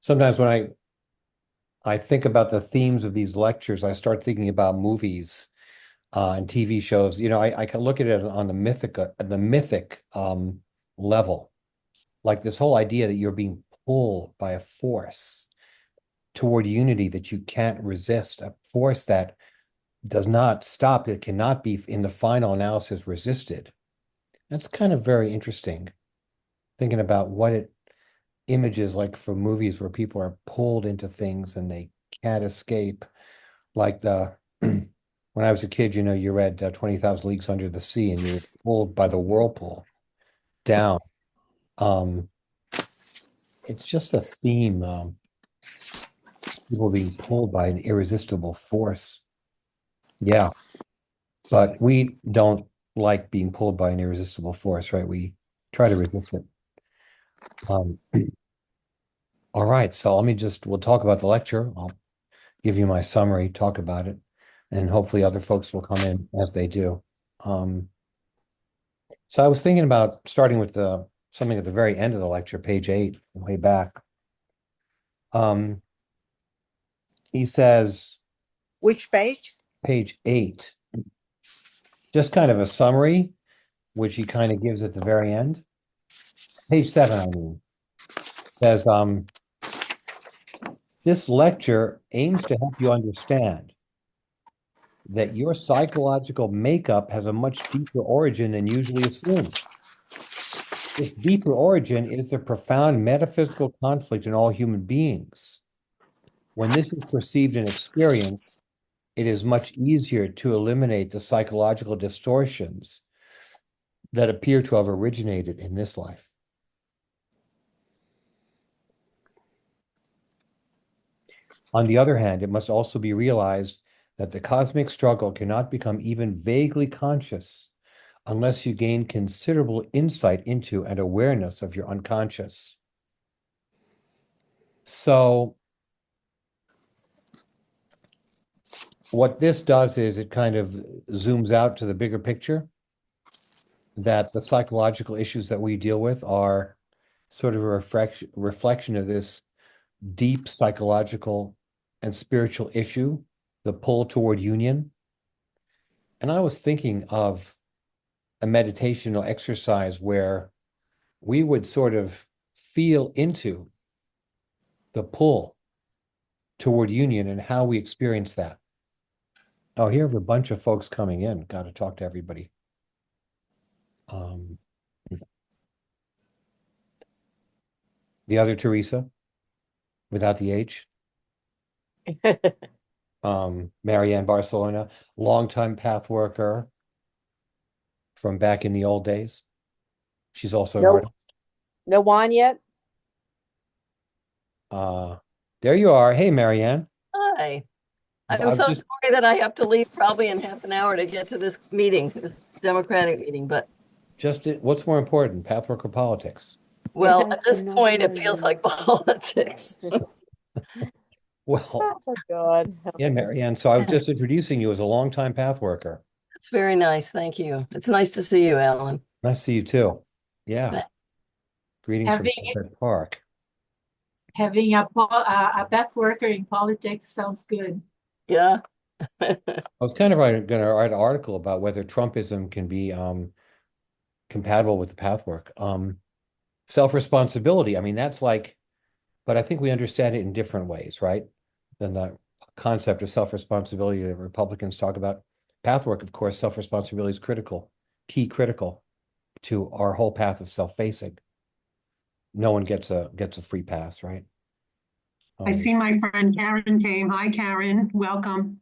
sometimes when I think about the themes of these lectures, I start thinking about movies and TV shows. I can look at it on the mythic level, like this whole idea that you're being pulled by a force toward unity that you can't resist, a force that does not stop. It cannot be, in the final analysis, resisted. That's kind of very interesting, thinking about what it images like from movies where people are pulled into things and they can't escape. Like when I was a kid, you read 20,000 Leagues Under the Sea and you were pulled by the whirlpool down. Um, it's just a theme, people being pulled by an irresistible force. Yeah, but we don't like being pulled by an irresistible force, right? We try to resist it. Um, all right, so we'll talk about the lecture. I'll give you my summary, talk about it, and hopefully other folks will come in as they do. Um, so I was thinking about starting with something at the very end of the lecture, page 8, way back. He says, Which page? page 8, just kind of a summary, which he kind of gives at the very end. Page 7, I mean, says, this lecture aims to help you understand that your psychological makeup has a much deeper origin than usually assumed. This deeper origin is the profound metaphysical conflict in all human beings. When this is perceived and experienced, it is much easier to eliminate the psychological distortions that appear to have originated in this life. On the other hand, it must also be realized that the cosmic struggle cannot become even vaguely conscious unless you gain considerable insight into and awareness of your unconscious. So what this does is it kind of zooms out to the bigger picture, that the psychological issues that we deal with are sort of a reflection of this deep psychological and spiritual issue, the pull toward union. And I was thinking of a meditational exercise where we would sort of feel into the pull toward union and how we experience that. Oh, here have a bunch of folks coming in. Got to talk to everybody. The other Teresa, without the H. Marianne Barcelona, longtime path worker from back in the old days. She's also an No, artist. no Juan yet? There you are. Hey, Marianne. Hi. I I'm was so just sorry that I have to leave probably in half an hour to get to this meeting, this Democratic meeting, but what's more important, pathwork or politics? well, at this point, it feels like politics. Well, Oh, God. yeah, Marianne. So I was just introducing you as a longtime path worker. It's very nice. Thank you. It's nice to see you, Alan. Nice to see you too. Yeah. Greetings from Having Pathwork Park. having a best worker in politics sounds good. Yeah. I was kind of going to write an article about whether Trumpism can be compatible with the pathwork. Self-responsibility. I mean, that's like, but I think we understand it in different ways, right? Than the concept of self-responsibility that Republicans talk about. Pathwork, of course, self-responsibility is critical to our whole path of self-facing. No one gets a free pass, right? I see my friend Karen came. Hi, Karen. Welcome.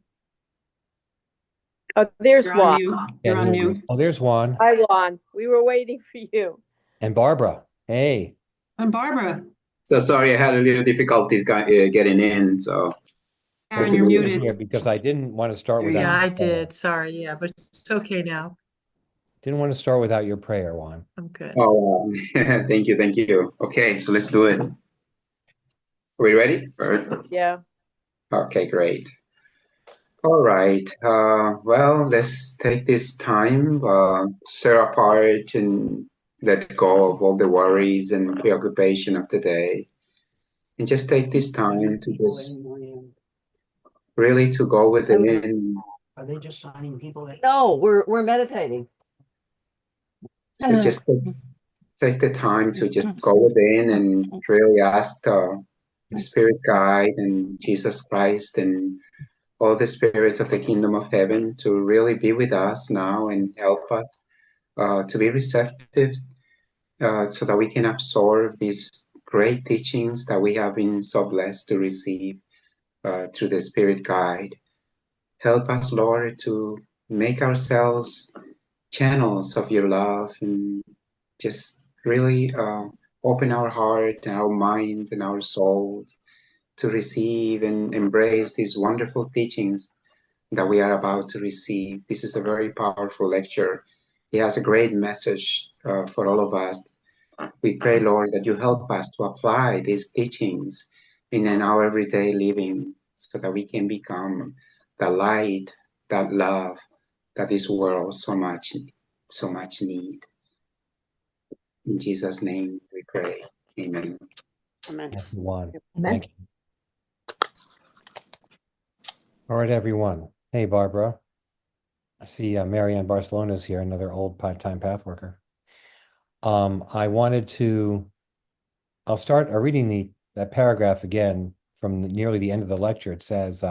Oh, there's You're on Juan. mute. You're on mute. Oh, there's Juan. Hi, Juan. We were waiting for you. And Barbara. Hey. And Barbara. So sorry, I had a little difficulties getting in. So Karen, you're muted. Here because I didn't want to start without. Yeah, I did. Sorry. Yeah, but it's okay now. Didn't want to start without your prayer, Juan. I'm good. Oh, thank you, thank you. Okay, so let's do it. Are we ready? Yeah. Okay, great. All right. Well, let's take this time, set apart and let go of all the worries and preoccupation of the day. And just take this time to just really to go within. Are they just signing people that? No, we're meditating. To just take the time to just go within and really ask the Spirit Guide and Jesus Christ and all the spirits of the kingdom of heaven to really be with us now and help us to be receptive so that we can absorb these great teachings that we have been so blessed to receive through the Spirit Guide. Help us, Lord, to make ourselves channels of your love and just really open our heart and our minds and our souls to receive and embrace these wonderful teachings that we are about to receive. This is a very powerful lecture. It has a great message for all of us. We pray, Lord, that you help us to apply these teachings in our everyday living so that we can become the light, that love that this world so much need. In Jesus' name we pray. Amen. Amen. Thank you, Juan. Amen. Thank you. All right, everyone. Hey, Barbara. I see Marianne Barcelona is here, another old part-time path worker. I'll start reading that paragraph again from nearly the end of the lecture. It says,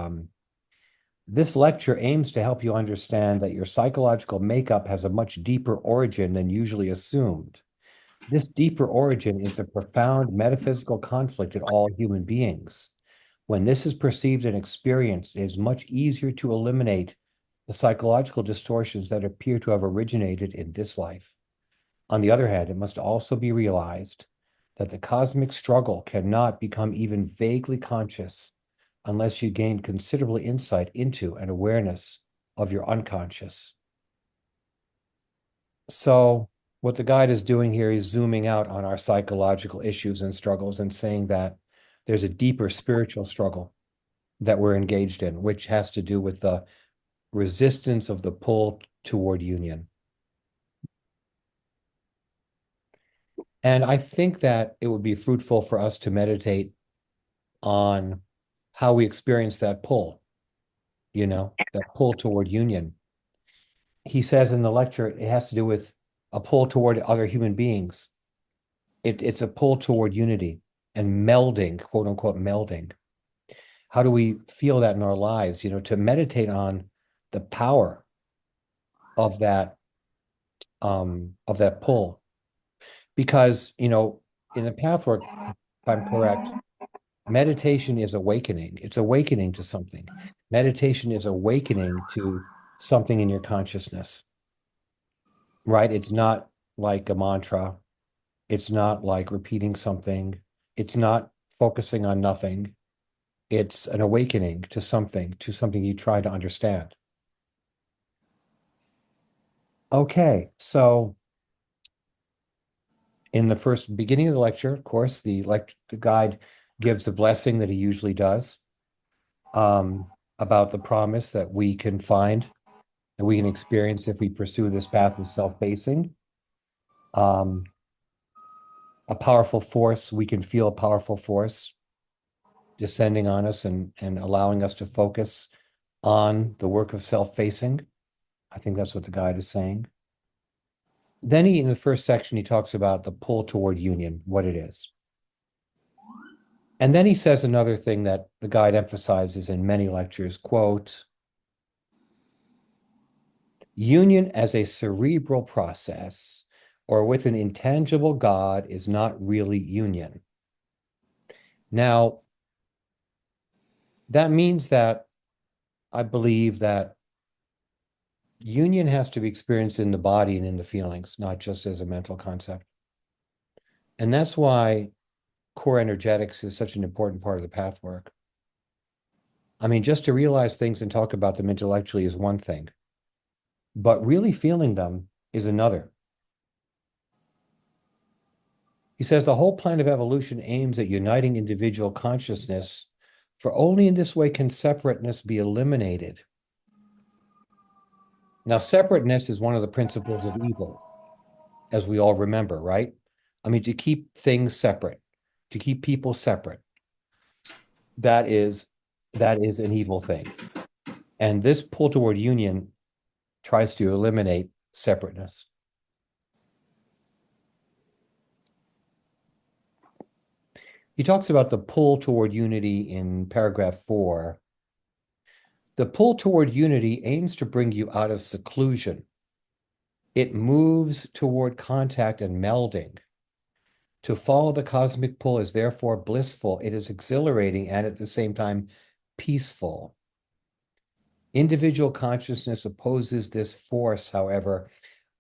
this lecture aims to help you understand that your psychological makeup has a much deeper origin than usually assumed. This deeper origin is the profound metaphysical conflict in all human beings. When this is perceived and experienced, it is much easier to eliminate the psychological distortions that appear to have originated in this life. On the other hand, it must also be realized that the cosmic struggle cannot become even vaguely conscious unless you gain considerable insight into and awareness of your unconscious. So what the guide is doing here is zooming out on our psychological issues and struggles and saying that there's a deeper spiritual struggle that we're engaged in, which has to do with the resistance of the pull toward union. And I think that it would be fruitful for us to meditate on how we experience that pull, that pull toward union. He says in the lecture, it has to do with a pull toward other human beings. It's a pull toward unity and melding, quote unquote, melding. How do we feel that in our lives? To meditate on the power of that pull. Because, in the Pathwork, if I'm correct, meditation is awakening. It's awakening to something. Meditation is awakening to something in your consciousness, right? It's not like a mantra. It's not like repeating something. It's not focusing on nothing. It's an awakening to something you try to understand. Okay, so in the first beginning of the lecture, of course, the guide gives the blessing that he usually does about the promise that we can find and we can experience if we pursue this path of self-facing. A powerful force, we can feel a powerful force descending on us and allowing us to focus on the work of self-facing. I think that's what the guide is saying. Then in the first section, he talks about the pull toward union, what it is. And then he says another thing that the guide emphasizes in many lectures, quote, union as a cerebral process or with an intangible God is not really union. Now, that means that I believe that union has to be experienced in the body and in the feelings, not just as a mental concept. And that's why core energetics is such an important part of the path work. I mean, just to realize things and talk about them intellectually is one thing, but really feeling them is another. He says the whole plan of evolution aims at uniting individual consciousness, for only in this way can separateness be eliminated. Now, separateness is one of the principles of evil, as we all remember, right? I mean, to keep things separate, to keep people separate, that is an evil thing. And this pull toward union tries to eliminate separateness. He talks about the pull toward unity in paragraph 4. The pull toward unity aims to bring you out of seclusion. It moves toward contact and melding. To follow the cosmic pull is therefore blissful. It is exhilarating and at the same time peaceful. Individual consciousness opposes this force, however,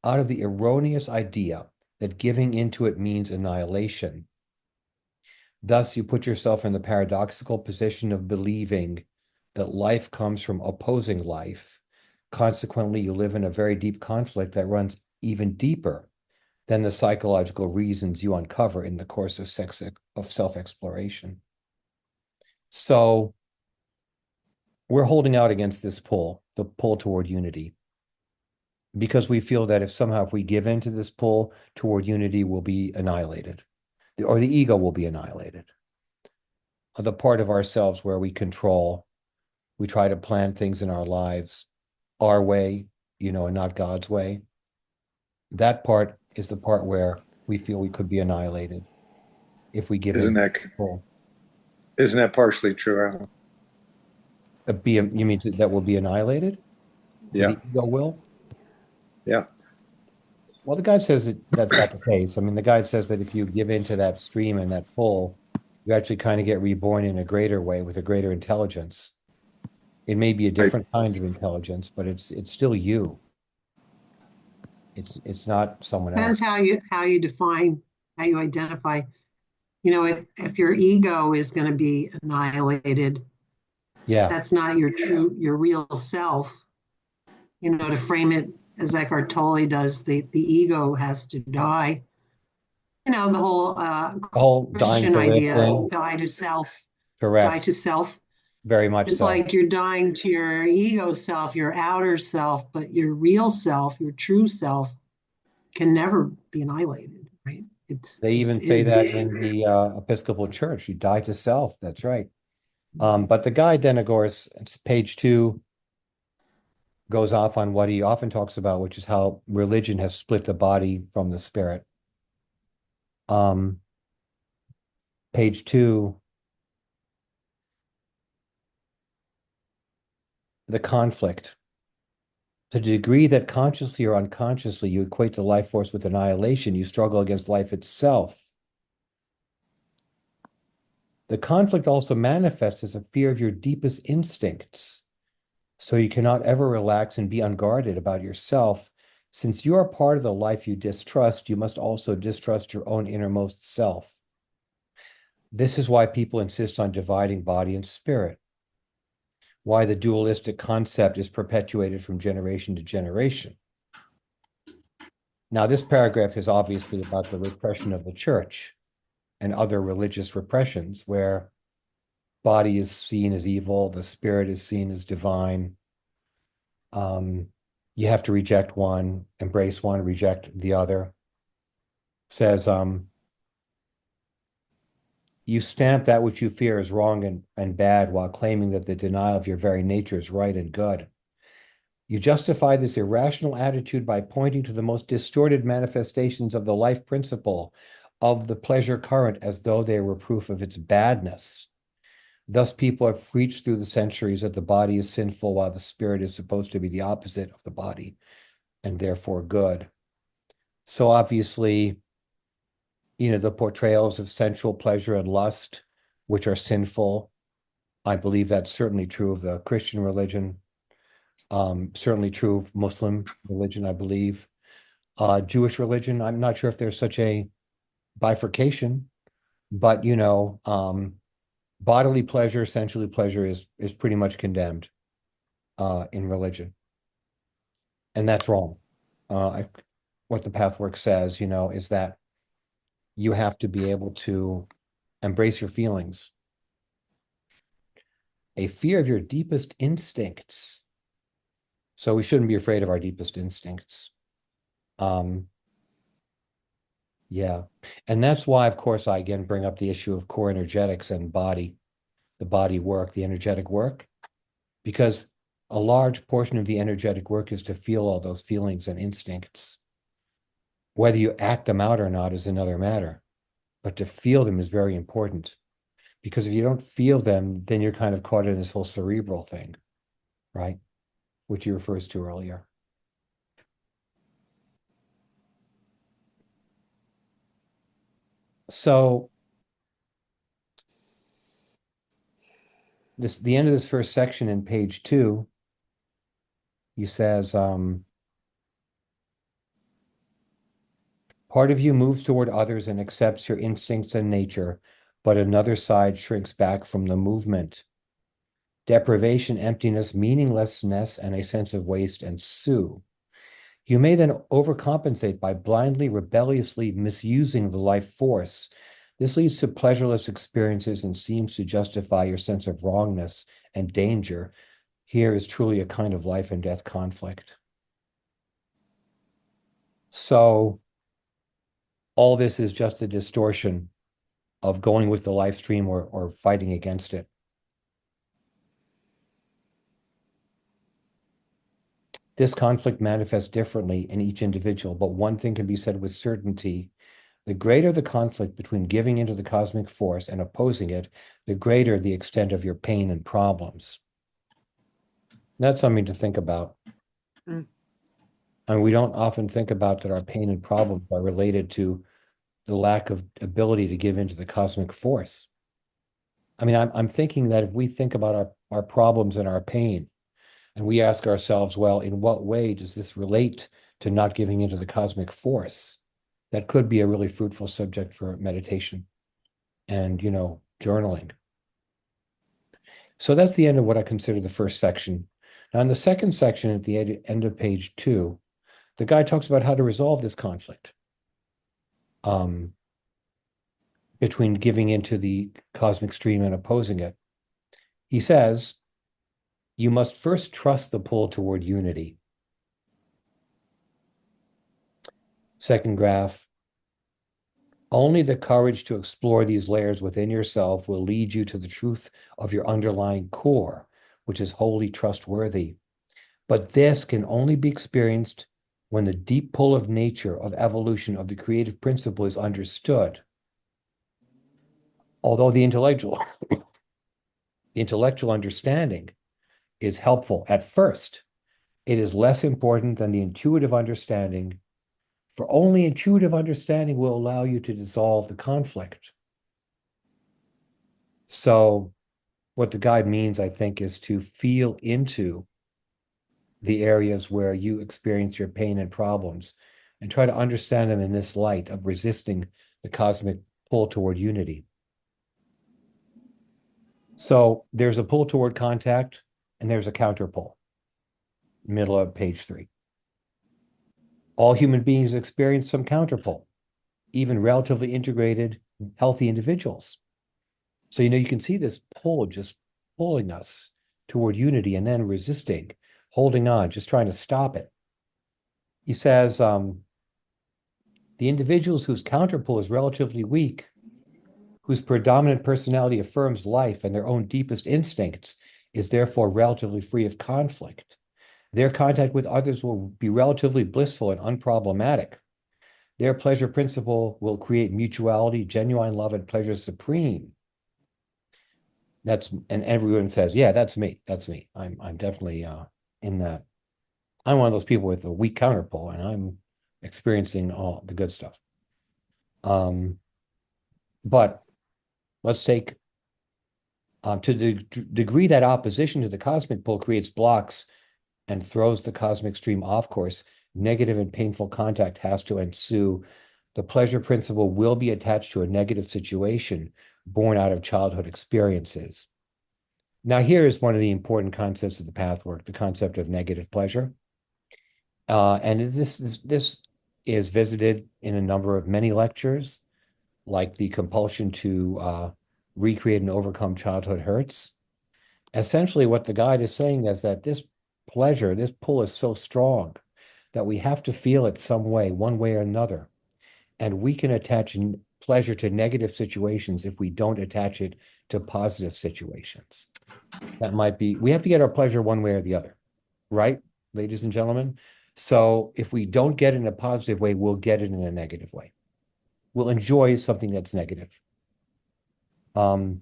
out of the erroneous idea that giving into it means annihilation. Thus, you put yourself in the paradoxical position of believing that life comes from opposing life. Consequently, you live in a very deep conflict that runs even deeper than the psychological reasons you uncover in the course of self-exploration. So we're holding out against this pull, the pull toward unity, because we feel that if we give into this pull toward unity, we'll be annihilated, or the ego will be annihilated. The part of ourselves where we control, we try to plan things in our lives our way, and not God's way. That part is the part where we feel we could be annihilated if we give Isn't in. isn't that partially true, Alan? You mean that will be annihilated? Yeah. The ego will? Yeah. Well, the guide says that's not the case. I mean, the guide says that if you give into that stream and that pull, you actually kind of get reborn in a greater way with a greater intelligence. It may be a different kind of intelligence, but it's still you. It's not someone else. Depends how you define, how you identify. If your ego is going to be annihilated, Yeah. that's not your real self. To frame it as Eckhart Tolle does, the ego has to die. The whole dying Christian to live idea, thing. die to self. Correct. Die to self. Very much It's so. like you're dying to your ego self, your outer self, but your real self, your true self, can never be annihilated, right? They even say that in the Episcopal Church, you die to self. That's right. But the guide then, of course, it's page 2, goes off on what he often talks about, which is how religion has split the body from the spirit. Page 2, the conflict. To the degree that consciously or unconsciously you equate the life force with annihilation, you struggle against life itself. The conflict also manifests as a fear of your deepest instincts. So you cannot ever relax and be unguarded about yourself. Since you are part of the life you distrust, you must also distrust your own innermost self. This is why people insist on dividing body and spirit, why the dualistic concept is perpetuated from generation to generation. Now, this paragraph is obviously about the repression of the church and other religious repressions where body is seen as evil, the spirit is seen as divine. You have to reject one, embrace one, reject the other. Says, you stamp that which you fear is wrong and bad while claiming that the denial of your very nature is right and good. You justify this irrational attitude by pointing to the most distorted manifestations of the life principle of the pleasure current as though they were proof of its badness. Thus, people have preached through the centuries that the body is sinful while the spirit is supposed to be the opposite of the body and therefore good. So obviously, the portrayals of sensual pleasure and lust, which are sinful, I believe that's certainly true of the Christian religion, certainly true of Muslim religion, I believe. Jewish religion, I'm not sure if there's such a bifurcation, but bodily pleasure, sensually pleasure is pretty much condemned in religion. And that's wrong. What the Pathwork says, is that you have to be able to embrace your feelings. A fear of your deepest instincts. So we shouldn't be afraid of our deepest instincts. Yeah. And that's why, of course, I again bring up the issue of core energetics and body. the body work, the energetic work, because a large portion of the energetic work is to feel all those feelings and instincts. Whether you act them out or not is another matter, but to feel them is very important, because if you don't feel them, then you're kind of caught in this whole cerebral thing, right? Which you refers to earlier. So the end of this first section in page 2, he says, part of you moves toward others and accepts your instincts and nature, but another side shrinks back from the movement. Deprivation, emptiness, meaninglessness, and a sense of waste ensue. You may then overcompensate by blindly, rebelliously misusing the life force. This leads to pleasureless experiences and seems to justify your sense of wrongness and danger. Here is truly a kind of life and death conflict. So all this is just a distortion of going with the life stream or fighting against it. This conflict manifests differently in each individual, but one thing can be said with certainty. The greater the conflict between giving into the cosmic force and opposing it, the greater the extent of your pain and problems. That's something to think about. Mm. And we don't often think about that our pain and problems are related to the lack of ability to give into the cosmic force. I mean, I'm thinking that if we think about our problems and our pain, and we ask ourselves, well, in what way does this relate to not giving into the cosmic force? That could be a really fruitful subject for meditation and, journaling. So that's the end of what I consider the first section. Now, in the second section, at the end of page 2, the guy talks about how to resolve this conflict between giving into the cosmic stream and opposing it. He says, you must first trust the pull toward unity. Second graph. Only the courage to explore these layers within yourself will lead you to the truth of your underlying core, which is wholly trustworthy. But this can only be experienced when the deep pull of nature, of evolution, of the creative principle is understood. Although the intellectual understanding is helpful at first, it is less important than the intuitive understanding, for only intuitive understanding will allow you to dissolve the conflict. So what the guide means, I think, is to feel into the areas where you experience your pain and problems and try to understand them in this light of resisting the cosmic pull toward unity. So there's a pull toward contact and there's a counter pull. Middle of page 3. All human beings experience some counter pull, even relatively integrated, healthy individuals. So, you can see this pull just pulling us toward unity and then resisting, holding on, just trying to stop it. He says, the individuals whose counter pull is relatively weak, whose predominant personality affirms life and their own deepest instincts, is therefore relatively free of conflict. Their contact with others will be relatively blissful and unproblematic. Their pleasure principle will create mutuality, genuine love, and pleasure supreme. And everyone says, yeah, that's me. That's me. I'm definitely in that. I'm one of those people with a weak counterpole, and I'm experiencing all the good stuff. But let's take to the degree that opposition to the cosmic pull creates blocks and throws the cosmic stream off course, negative and painful contact has to ensue. The pleasure principle will be attached to a negative situation born out of childhood experiences. Now, here is one of the important concepts of the pathwork, the concept of negative pleasure. And this is visited in a number of many lectures, like the compulsion to recreate and overcome childhood hurts. Essentially, what the guide is saying is that this pleasure, this pull is so strong that we have to feel it some way, one way or another. And we can attach pleasure to negative situations if we don't attach it to positive situations. That might be, we have to get our pleasure one way or the other, right, ladies and gentlemen? So if we don't get it in a positive way, we'll get it in a negative way. We'll enjoy something that's negative. The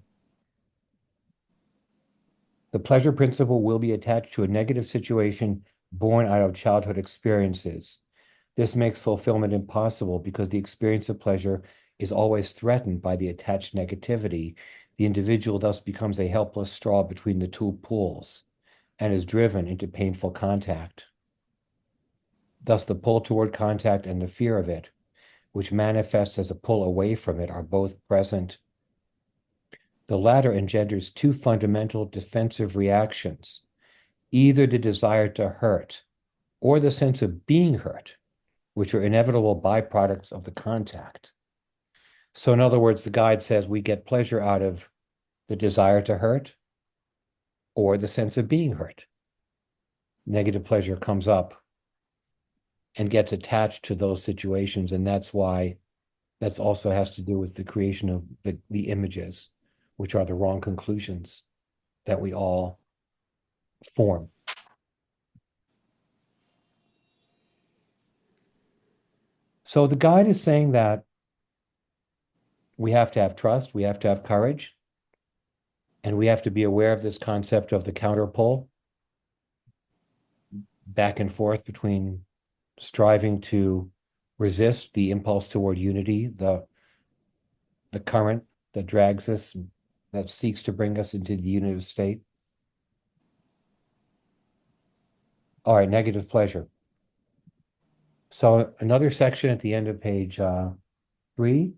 pleasure principle will be attached to a negative situation born out of childhood experiences. This makes fulfillment impossible because the experience of pleasure is always threatened by the attached negativity. The individual thus becomes a helpless straw between the two poles and is driven into painful contact. Thus, the pull toward contact and the fear of it, which manifests as a pull away from it, are both present. The latter engenders two fundamental defensive reactions, either the desire to hurt or the sense of being hurt, which are inevitable byproducts of the contact. So in other words, the guide says we get pleasure out of the desire to hurt or the sense of being hurt. Negative pleasure comes up and gets attached to those situations, and that's why that's also has to do with the creation of the images, which are the wrong conclusions that we all form. So the guide is saying that we have to have trust, we have to have courage, and we have to be aware of this concept of the counterpole, back and forth between striving to resist the impulse toward unity, the current that drags us, that seeks to bring us into the unitive state. All right, negative pleasure. So another section at the end of page 3,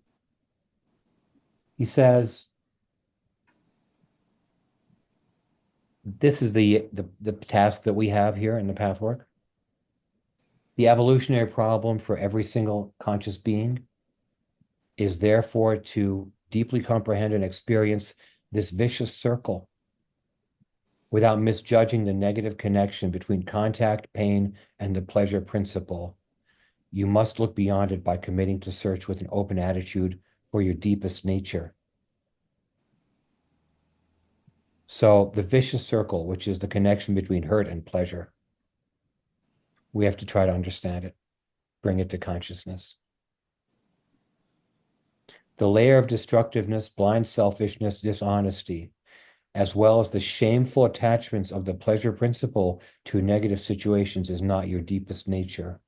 he says, this is the task that we have here in the Pathwork. The evolutionary problem for every single conscious being is therefore to deeply comprehend and experience this vicious circle without misjudging the negative connection between contact, pain, and the pleasure principle. You must look beyond it by committing to search with an open attitude for your deepest nature. So the vicious circle, which is the connection between hurt and pleasure, we have to try to understand it, bring it to consciousness. The layer of destructiveness, blind selfishness, dishonesty, as well as the shameful attachments of the pleasure principle to negative situations is not your deepest nature.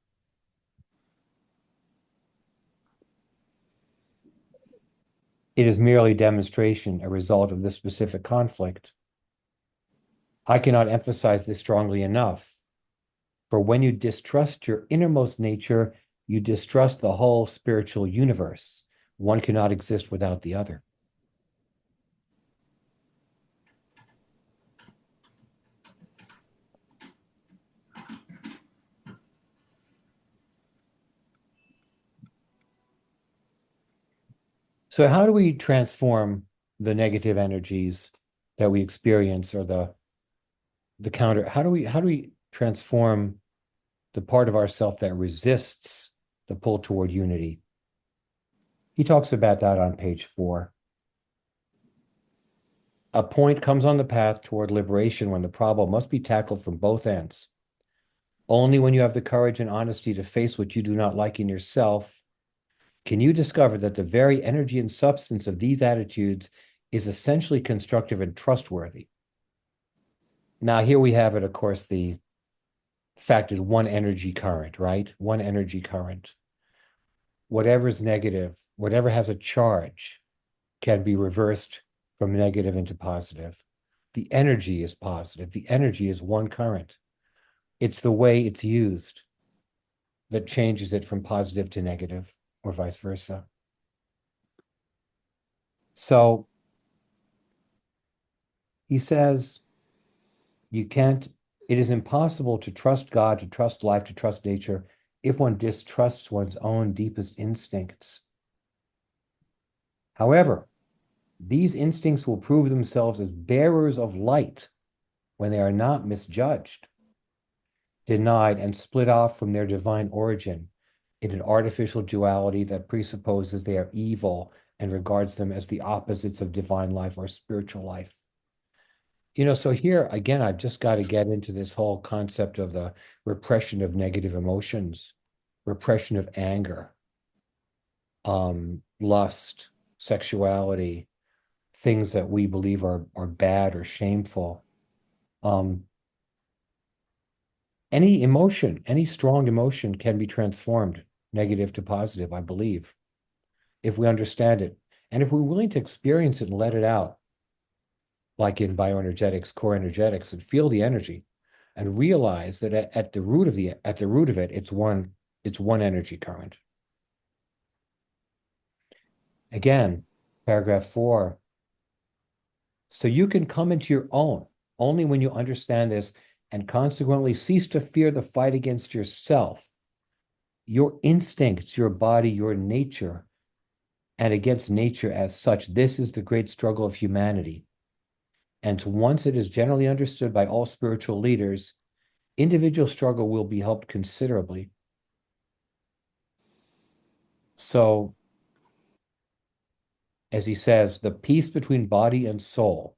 It is merely demonstration, a result of this specific conflict. I cannot emphasize this strongly enough. For when you distrust your innermost nature, you distrust the whole spiritual universe. One cannot exist without the other. So how do we transform the negative energies that we experience, or the counter? How do we transform the part of ourself that resists the pull toward unity? He talks about that on page 4. A point comes on the path toward liberation when the problem must be tackled from both ends. Only when you have the courage and honesty to face what you do not like in yourself can you discover that the very energy and substance of these attitudes is essentially constructive and trustworthy. Now, here we have it, of course, the fact is one energy current, right? One energy current. Whatever is negative, whatever has a charge, can be reversed from negative into positive. The energy is positive. The energy is one current. It's the way it's used that changes it from positive to negative, or vice versa. So he says, it is impossible to trust God, to trust life, to trust nature, if one distrusts one's own deepest instincts. However, these instincts will prove themselves as bearers of light when they are not misjudged, denied, and split off from their divine origin, in an artificial duality that presupposes they are evil and regards them as the opposites of divine life or spiritual life. So here again, I've just got to get into this whole concept of the repression of negative emotions, repression of anger, lust, sexuality, things that we believe are bad or shameful. Any emotion, any strong emotion can be transformed negative to positive, I believe, if we understand it. And if we're willing to experience it and let it out, like in bioenergetics, core energetics, and feel the energy and realize that at the root of it, it's one energy current. Again, paragraph 4. So you can come into your own only when you understand this and consequently cease to fear the fight against yourself, your instincts, your body, your nature, and against nature as such. This is the great struggle of humanity. And once it is generally understood by all spiritual leaders, individual struggle will be helped considerably. So, as he says, the peace between body and soul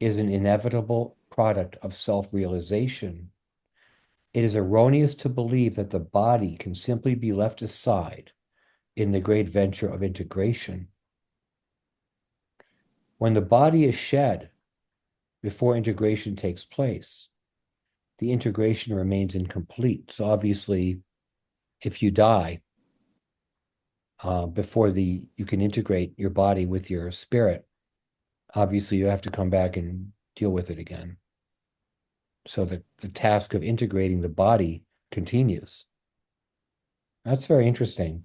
is an inevitable product of self-realization. It is erroneous to believe that the body can simply be left aside in the great venture of integration. When the body is shed before integration takes place, the integration remains incomplete. So obviously, if you die before you can integrate your body with your spirit, obviously you have to come back and deal with it again. So the task of integrating the body continues. That's very interesting.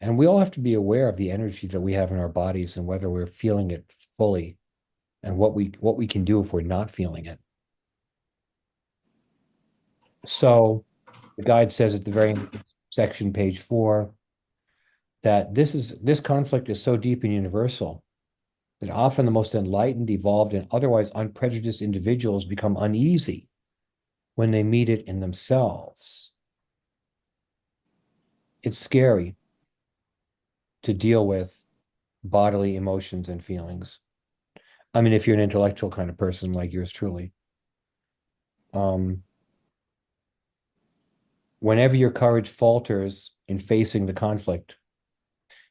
And we all have to be aware of the energy that we have in our bodies and whether we're feeling it fully and what we can do if we're not feeling it. So the guide says at the very end of section, page 4, that this conflict is so deep and universal that often the most enlightened, evolved, and otherwise unprejudiced individuals become uneasy when they meet it in themselves. It's scary to deal with bodily emotions and feelings. I mean, if you're an intellectual kind of person like yours truly. Whenever your courage falters in facing the conflict,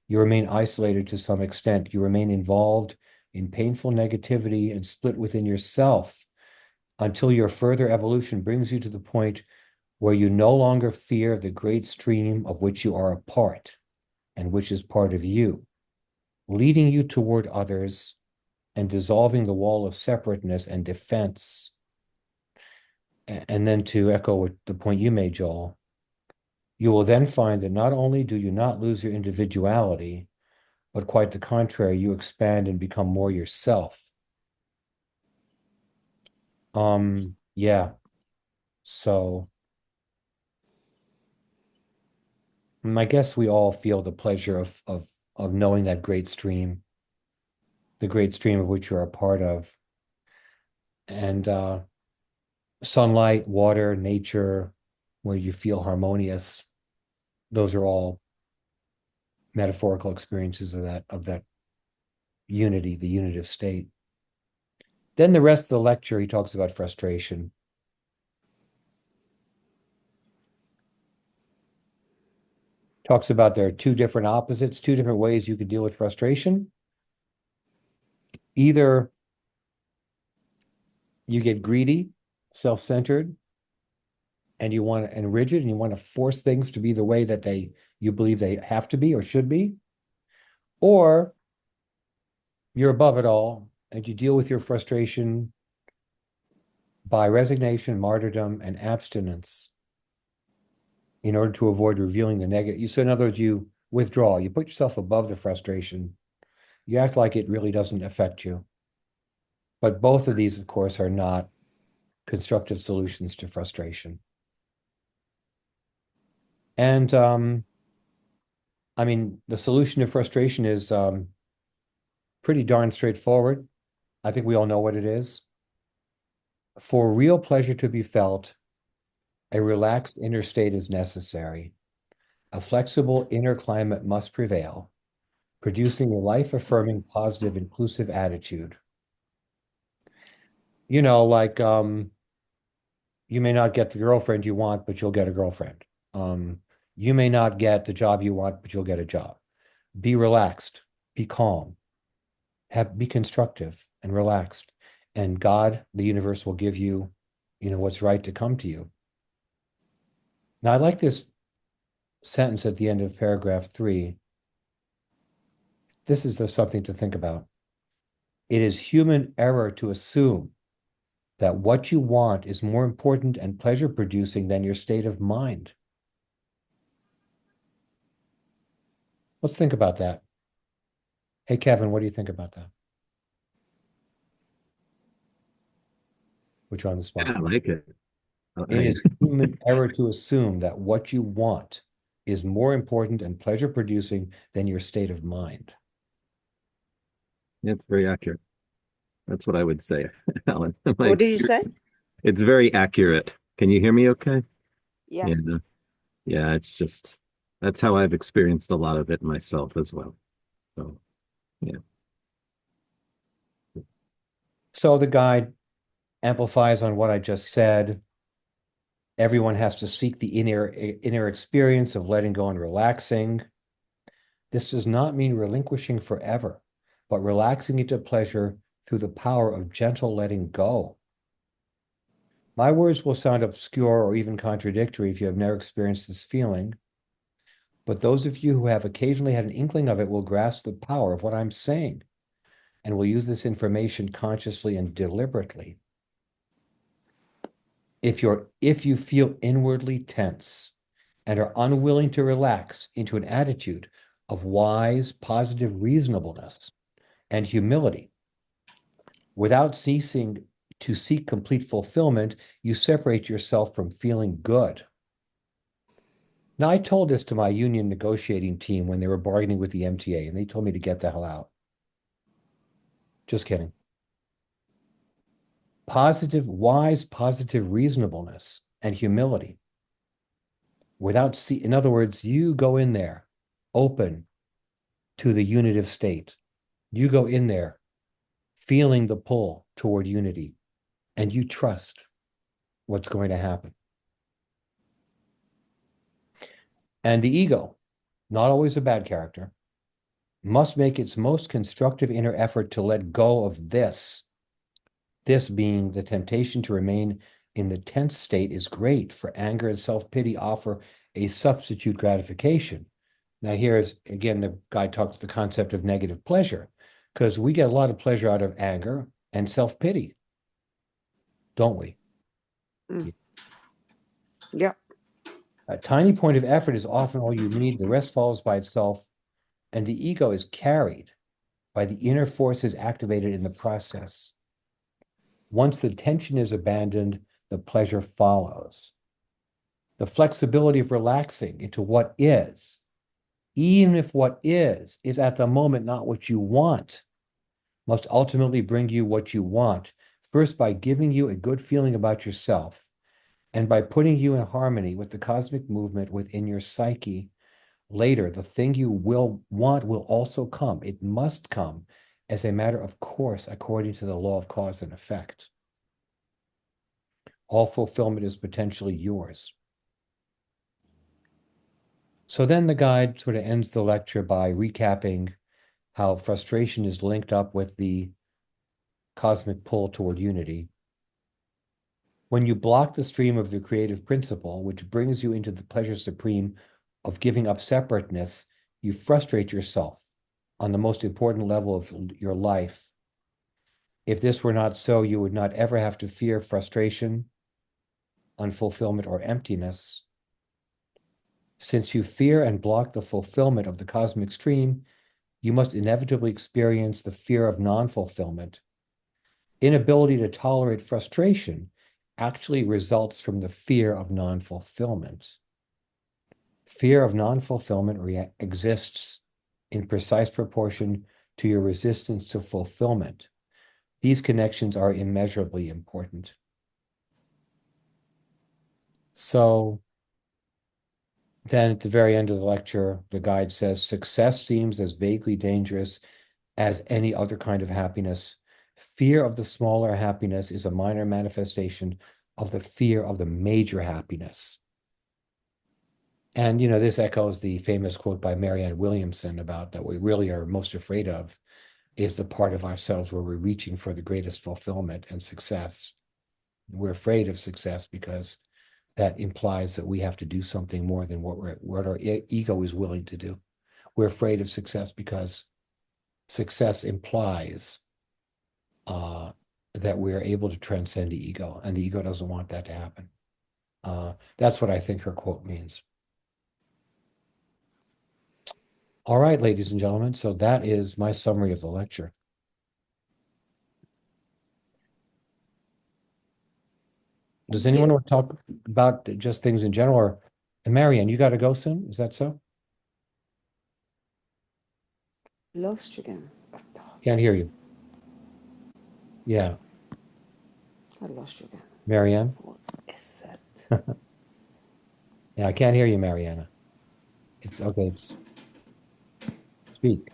you remain isolated to some extent. You remain involved in painful negativity and split within yourself until your further evolution brings you to the point where you no longer fear the great stream of which you are a part and which is part of you, leading you toward others and dissolving the wall of separateness and defense. And then to echo what the point you made, Joel, you will then find that not only do you not lose your individuality, but quite the contrary, you expand and become more yourself. Yeah. So I guess we all feel the pleasure of knowing that great stream, the great stream of which you're a part of. And sunlight, water, nature, where you feel harmonious, those are all metaphorical experiences of that unity, the unitive state. Then the rest of the lecture, he talks about frustration. Talks about there are two different opposites, two different ways you can deal with frustration. Either you get greedy, self-centered, and rigid, and you want to force things to be the way that you believe they have to be or should be, or you're above it all and you deal with your frustration by resignation, martyrdom, and abstinence in order to avoid revealing the negative. So in other words, you withdraw, you put yourself above the frustration, you act like it really doesn't affect you. But both of these, of course, are not constructive solutions to frustration. And I mean, the solution to frustration is pretty darn straightforward. I think we all know what it is. For real pleasure to be felt, a relaxed inner state is necessary. A flexible inner climate must prevail, producing a life-affirming, positive, inclusive attitude. You know, like you may not get the girlfriend you want, but you'll get a girlfriend. You may not get the job you want, but you'll get a job. Be relaxed, be calm, be constructive and relaxed. And God, the universe, will give you, what's right to come to you. Now, I like this sentence at the end of paragraph 3. This is just something to think about. It is human error to assume that what you want is more important and pleasure producing than your state of mind. Let's think about that. Hey, Kevin, what do you think about that? Which on the spot? I like it. It is human error to assume that what you want is more important and pleasure producing than your state of mind. It's very accurate. That's what I would say, Alan. What did you say? It's very accurate. Can you hear me okay? Yeah. Yeah. Yeah, it's just, that's how I've experienced a lot of it myself as well. So, yeah. So the guide amplifies on what I just said. Everyone has to seek the inner experience of letting go and relaxing. This does not mean relinquishing forever, but relaxing into pleasure through the power of gentle letting go. My words will sound obscure or even contradictory if you have never experienced this feeling, but those of you who have occasionally had an inkling of it will grasp the power of what I'm saying and will use this information consciously and deliberately. If you feel inwardly tense and are unwilling to relax into an attitude of wise, positive reasonableness and humility, without ceasing to seek complete fulfillment, you separate yourself from feeling good. Now, I told this to my union negotiating team when they were bargaining with the MTA, and they told me to get the hell out. Just kidding. Wise, positive reasonableness and humility. In other words, you go in there open to the unitive state. You go in there feeling the pull toward unity, and you trust what's going to happen. And the ego, not always a bad character, must make its most constructive inner effort to let go of this. This being the temptation to remain in the tense state is great, for anger and self-pity offer a substitute gratification. Now here's, again, the guy talks the concept of negative pleasure, because we get a lot of pleasure out of anger and self-pity, don't we? Yeah. A tiny point of effort is often all you need. The rest follows by itself, and the ego is carried by the inner forces activated in the process. Once the tension is abandoned, the pleasure follows. The flexibility of relaxing into what is, even if what is at the moment not what you want, must ultimately bring you what you want, first by giving you a good feeling about yourself, and by putting you in harmony with the cosmic movement within your psyche. Later, the thing you will want will also come. It must come as a matter of course, according to the law of cause and effect. All fulfillment is potentially yours. So then the guide sort of ends the lecture by recapping how frustration is linked up with the cosmic pull toward unity. When you block the stream of the creative principle, which brings you into the pleasure supreme of giving up separateness, you frustrate yourself on the most important level of your life. If this were not so, you would not ever have to fear frustration, unfulfillment, or emptiness. Since you fear and block the fulfillment of the cosmic stream, you must inevitably experience the fear of non-fulfillment. Inability to tolerate frustration actually results from the fear of non-fulfillment. Fear of non-fulfillment exists in precise proportion to your resistance to fulfillment. These connections are immeasurably important. So Then at the very end of the lecture, the guide says, success seems as vaguely dangerous as any other kind of happiness. Fear of the smaller happiness is a minor manifestation of the fear of the major happiness. And, this echoes the famous quote by Marianne Williamson about that we really are most afraid of is the part of ourselves where we're reaching for the greatest fulfillment and success. We're afraid of success because that implies that we have to do something more than what our ego is willing to do. We're afraid of success because success implies that we're able to transcend the ego, and the ego doesn't want that to happen. That's what I think her quote means. All right, ladies and gentlemen, so that is my summary of the lecture. Does anyone want to talk about just things in general? Or, and Marianne, you got to go soon? Is that so? Lost you again. Can't hear you. Yeah, I lost you again. Marianne? What is it? Yeah, I can't hear you, Mariana. It's okay. Speak.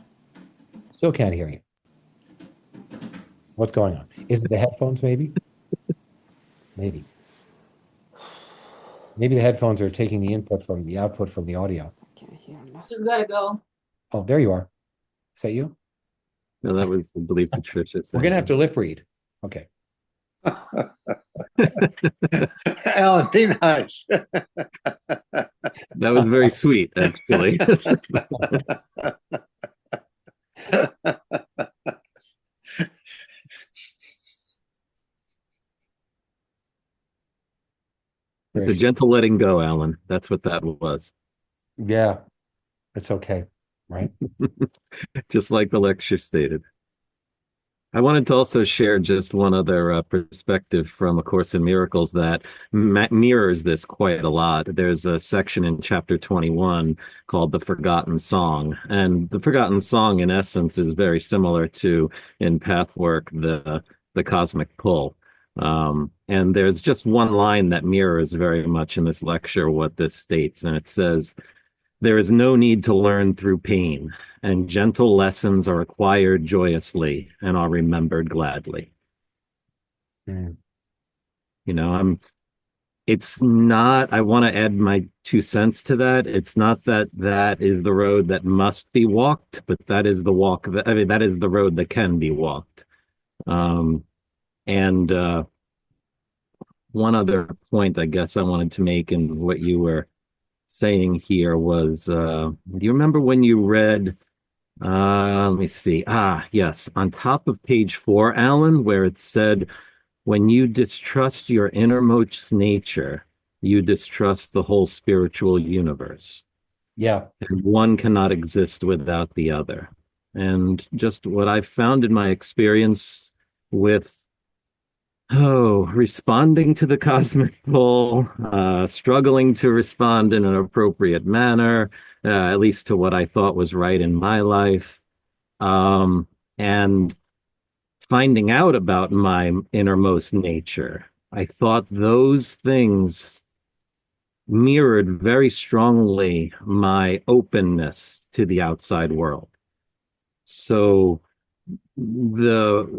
Still can't hear you. What's going on? Is it the headphones, maybe? Maybe. Maybe the headphones are taking the output from the audio. I can't hear nothing. Just gotta go. Oh, there you are. Is that you? No, that was, I believe, Patricia We're gonna have to lip read. Okay. Alan, be nice. That was very sweet, actually. It's a gentle letting go, Alan. That's what that was. Yeah, it's okay, right? Just like the lecture stated. I wanted to also share just one other perspective from A Course in Miracles that mirrors this quite a lot. There's a section in chapter 21 called The Forgotten Song. And the Forgotten Song, in essence, is very similar to, in Pathwork, the cosmic pull. And there's just one line that mirrors very much in this lecture what this states. And it says, there is no need to learn through pain, and gentle lessons are acquired joyously and are remembered gladly. Mm. It's not, I want to add my 2 cents to that. It's not that that is the road that must be walked, but that is the that is the road that can be walked. And one other point I guess I wanted to make in what you were saying here was, do you remember when you read, let me see. Yes, on top of page 4, Alan, where it said, when you distrust your innermost nature, you distrust the whole spiritual universe. Yeah. And one cannot exist without the other. And just what I've found in my experience with responding to the cosmic pull, struggling to respond in an appropriate manner, at least to what I thought was right in my life, and finding out about my innermost nature. I thought those things mirrored very strongly my openness to the outside world. So the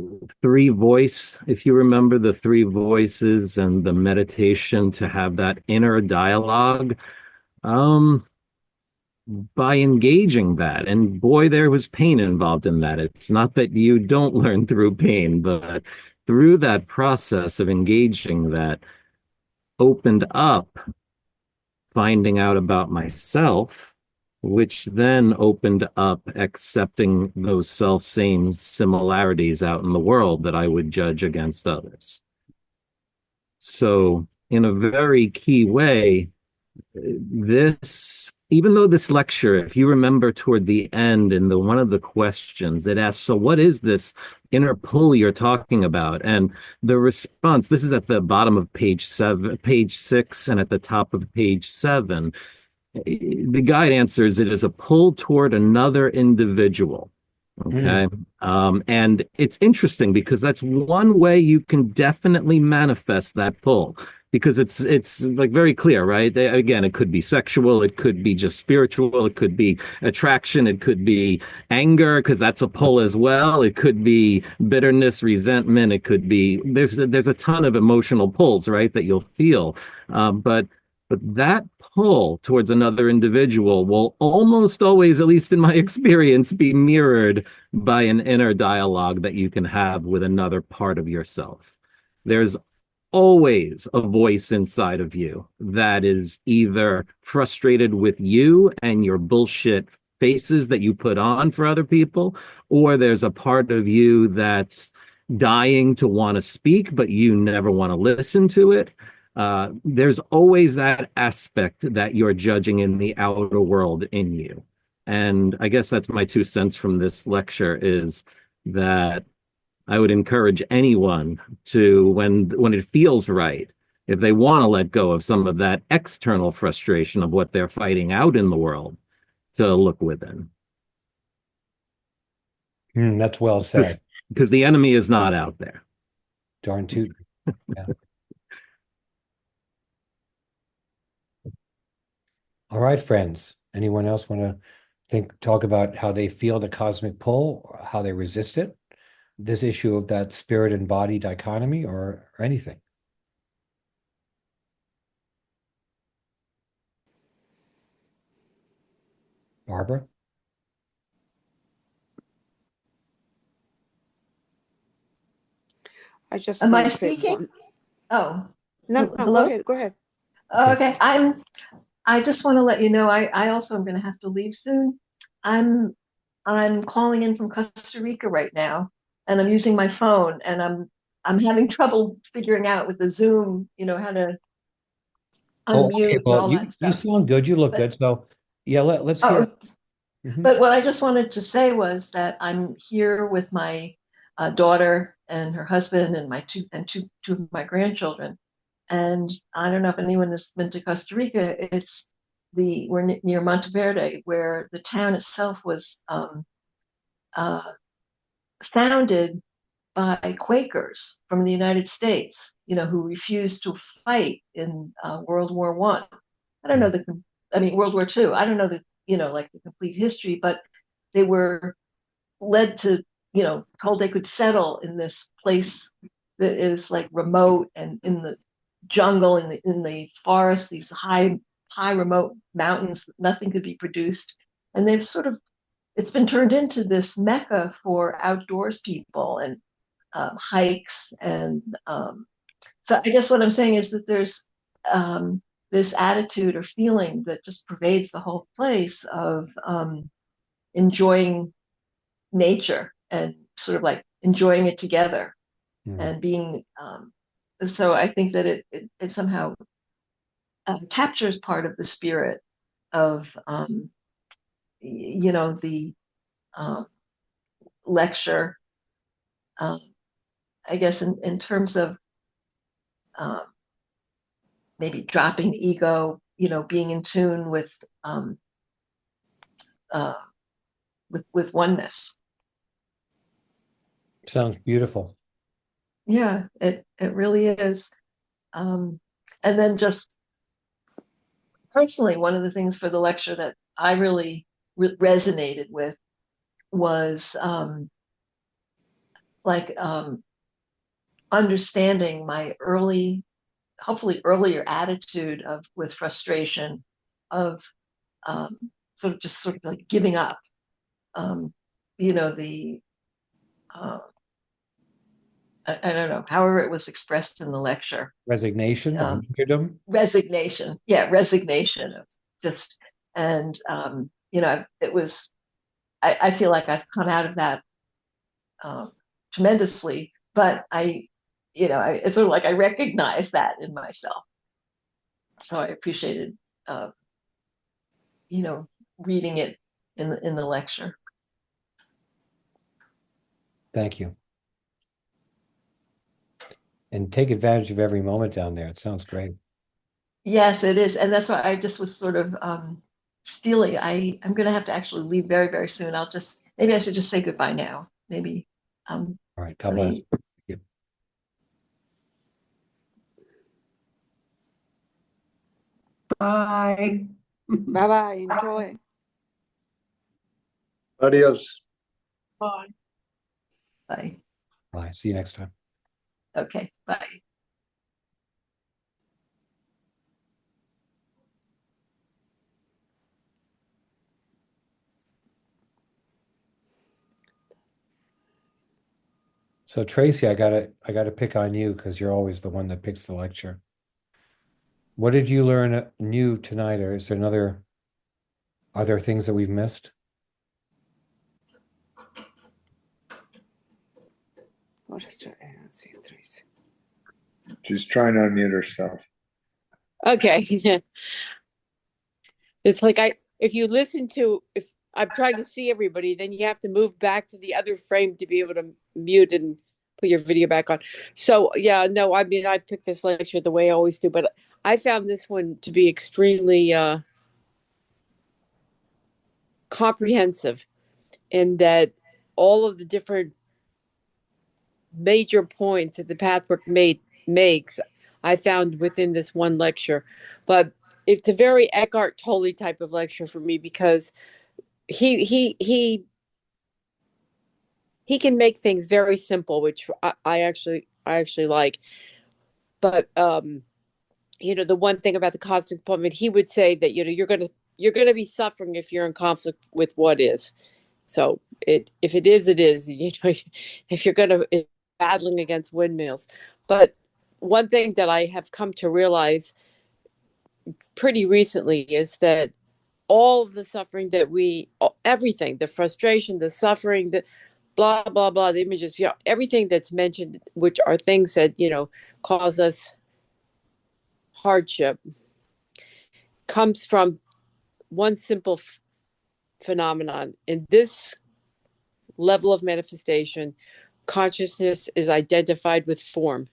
three voice, if you remember the three voices and the meditation to have that inner dialogue, by engaging that, and boy, there was pain involved in that. It's not that you don't learn through pain, but through that process of engaging that opened up finding out about myself, which then opened up accepting those self-same similarities out in the world that I would judge against others. So in a very key way, even though this lecture, if you remember toward the end in one of the questions, it asks, so what is this inner pull you're talking about? And the response, this is at the bottom of page 6, and at the top of page 7. The guide answers, it is a pull toward another individual. Okay. And it's interesting because that's one way you can definitely manifest that pull. because it's like very clear, right? Again, it could be sexual, it could be just spiritual, it could be attraction, it could be anger, because that's a pull as well. It could be bitterness, resentment. It could be there's a ton of emotional pulls, right, that you'll feel. But that pull towards another individual will almost always, at least in my experience, be mirrored by an inner dialogue that you can have with another part of yourself. There's always a voice inside of you that is either frustrated with you and your bullshit faces that you put on for other people, or there's a part of you that's dying to want to speak, but you never want to listen to it. There's always that aspect that you're judging in the outer world in you. And I guess that's my 2 cents from this lecture, is that I would encourage anyone to, when it feels right, if they want to let go of some of that external frustration of what they're fighting out in the world, to look within. That's well said. Because the enemy is not out there. Darn tootin'. Yeah. All right, friends. Anyone else want to talk about how they feel the cosmic pull, or how they resist it? This issue of that spirit and body dichotomy, or anything? Barbara? I just Am want I to say speaking? one. Oh, No, no, hello? go ahead, go ahead. Okay, I just want to let you know I also am going to have to leave soon. I'm calling in from Costa Rica right now, and I'm using my phone, and I'm having trouble figuring out with the Zoom, how to Oh, okay. unmute and Well, all that you stuff. sound good. You look But good. So, yeah, let's hear. oh, Mhm. but what I just wanted to say was that I'm here with my daughter and her husband and my two of my grandchildren. And I don't know if anyone has been to Costa Rica. We're near Monteverde, where the town itself was uh, founded by Quakers from the United States, who refused to fight in World War One. I don't know World War Two. I don't know like the complete history, but they were led to, told they could settle in this place that is like remote and in the jungle, in the forest, these high remote mountains, nothing could be produced. And it's been turned into this mecca for outdoors people and hikes. And so I guess what I'm saying is that there's this attitude or feeling that just pervades the whole place of enjoying nature and sort of like enjoying it together and being so I think that it somehow captures part of the spirit of the um, lecture, um, I guess in terms of um, maybe dropping the ego, being in tune uh, with oneness. Sounds beautiful. Yeah, it really is. And then just personally, one of the things for the lecture that I really resonated with was like understanding my hopefully earlier attitude with frustration of sort of like giving up. The I don't know, however it was expressed in the lecture. Resignation or martyrdom? Resignation. Yeah, resignation of just, and it was, I feel like I've come out of that tremendously, but it's sort of like I recognize that in myself. So I appreciated, reading it in the lecture. Thank you. And take advantage of every moment down there. It sounds great. Yes, it is. And that's why I just was sort of stealing. I'm going to have to actually leave very, very soon. Maybe I should just say goodbye now. Maybe. All right. God bless. Bye. Bye-bye. Enjoy. Adios. Bye. Bye. Bye. See you next time. Okay, bye. So Tracy, I gotta pick on you because you're always the one that picks the lecture. What did you learn new tonight, or is there are there things that we've missed? What is your answer, Tracy? She's trying to unmute herself. Okay. It's like if you listen to, if I'm trying to see everybody, then you have to move back to the other frame to be able to mute and put your video back on. So yeah, no, I mean, I picked this lecture the way I always do, but I found this one to be extremely comprehensive in that all of the different major points that the Pathwork makes, I found within this one lecture. But it's a very Eckhart Tolle type of lecture for me because he can make things very simple, which I actually like. But the one thing about the cosmic appointment, he would say that you're gonna be suffering if you're in conflict with what is. So if it is, it is. If you're gonna battling against windmills. But one thing that I have come to realize pretty recently is that all of the suffering that everything, the frustration, the suffering, the blah blah blah, the images, everything that's mentioned, which are things that cause us hardship, comes from one simple phenomenon. In this level of manifestation, consciousness is identified with form.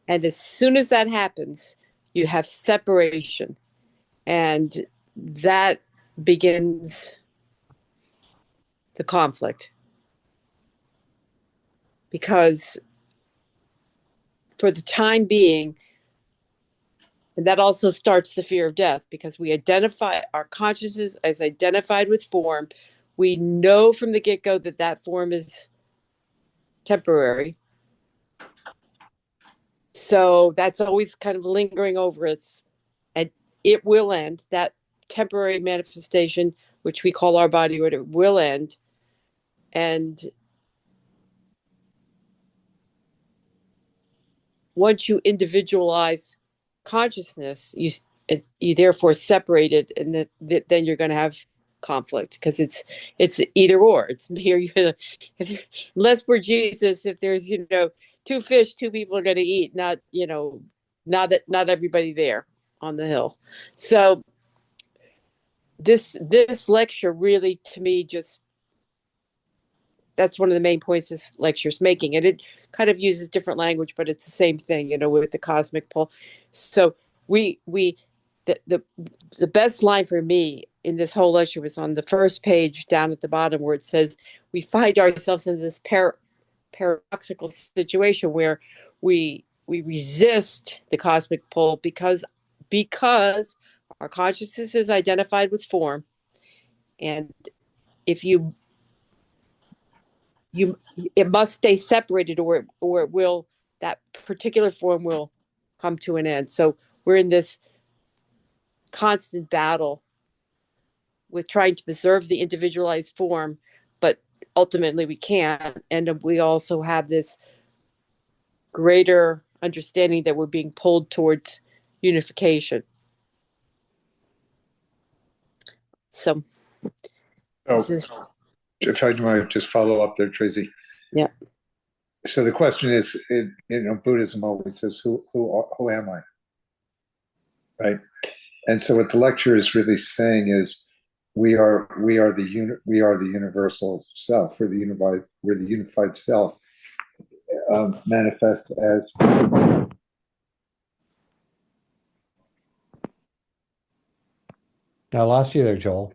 And as soon as that happens, you have separation. And that begins the conflict. Because for the time being, and that also starts the fear of death, because we identify our consciousness as identified with form. We know from the get-go that that form is temporary. So that's always kind of lingering over us. And it will end. That temporary manifestation, which we call our body, will end. And once you individualize consciousness, you therefore separate it, and then you're going to have conflict because it's either or. It's here. Unless we're Jesus, if there's two fish, two people are going to eat, not everybody there on the hill. So this lecture really, to me, just that's one of the main points this lecture is making. And it kind of uses different language, but it's the same thing, with the cosmic pull. So the best line for me in this whole lecture was on the first page down at the bottom, where it says we find ourselves in this paradoxical situation where we resist the cosmic pull because our consciousness is identified with form, and if it must stay separated, or it will, that particular form will come to an end. So we're in this constant battle with trying to preserve the individualized form, but ultimately we can't. And we also have this greater understanding that we're being pulled towards unification. So Oh, this is, if I might just follow up there, Tracy. yeah. So the question is, Buddhism always says, who am I? Right. And so what the lecture is really saying is, we are the universal self. We're the unified self, manifest as. Now, I lost you there, Joel.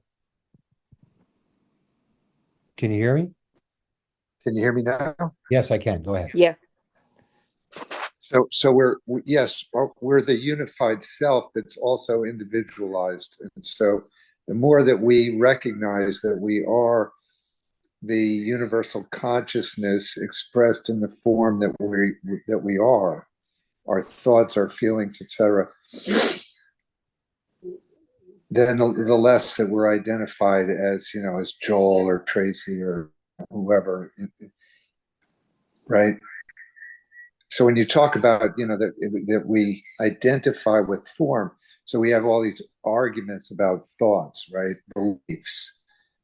Can you hear me? Can you hear me now? Yes, I can. Go ahead. Yes. So yes, we're the unified self that's also individualized. And so the more that we recognize that we are the universal consciousness expressed in the form that we are, our thoughts, our feelings, etc., then the less that we're identified as, as Joel or Tracy or whoever, right? So when you talk about, that we identify with form, so we have all these arguments about thoughts, right? Beliefs,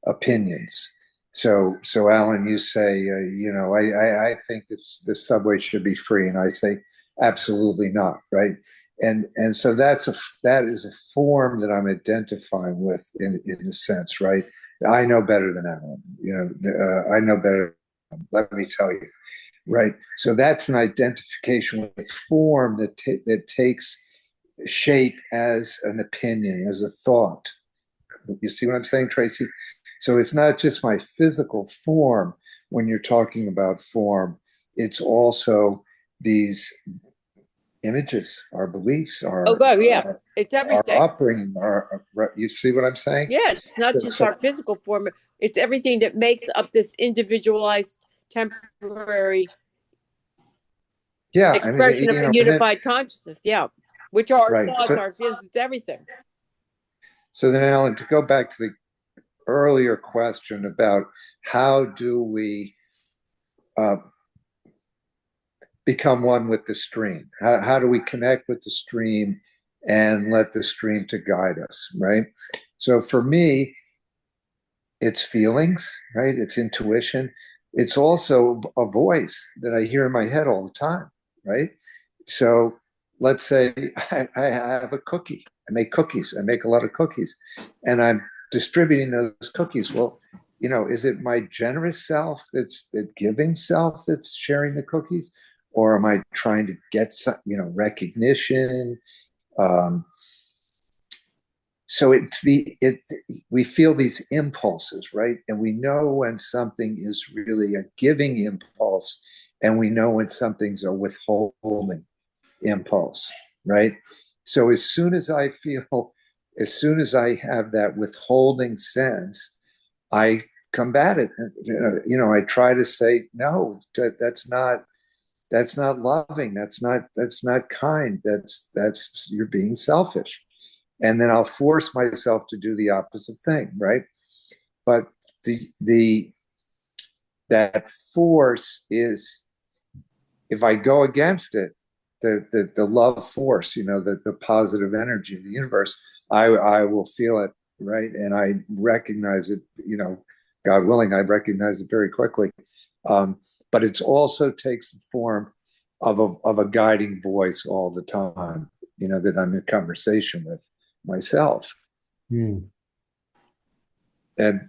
opinions. So Alan, you say, I think that the subway should be free, and I say, absolutely not, right? And so that is a form that I'm identifying with in a sense, right? I know better than Alan. I know better. Let me tell you, right? So that's an identification with form that takes shape as an opinion, as a thought. You see what I'm saying, Tracy? So it's not just my physical form when you're talking about form, it's also these images, our beliefs, Oh, God, yeah. It's our everything. upbringing, you see what I'm saying? Yeah, it's not just our physical form. It's everything that makes up this individualized, temporary expression of a unified consciousness. Yeah, which are our thoughts, our feelings. It's everything. So then, Alan, to go back to the earlier question about how do we become one with the stream? How do we connect with the stream and let the stream to guide us, right? So for me, it's feelings, right? It's intuition. It's also a voice that I hear in my head all the time, right? So let's say I have a cookie. I make cookies. I make a lot of cookies, and I'm distributing those cookies. Well, is it my generous self that's giving self that's sharing the cookies, or am I trying to get some, recognition? So we feel these impulses, right? And we know when something is really a giving impulse, and we know when something's a withholding impulse, right? So as soon as I have that withholding sense, I combat it. I try to say, no, that's not loving. That's not kind. That's you're being selfish. And then I'll force myself to do the opposite thing, right? But that force is, if I go against it, the love force, the positive energy of the universe, I will feel it, right? And I recognize it, God willing, I recognize it very quickly. But it also takes the form of a guiding voice all the time, that I'm in conversation with myself. And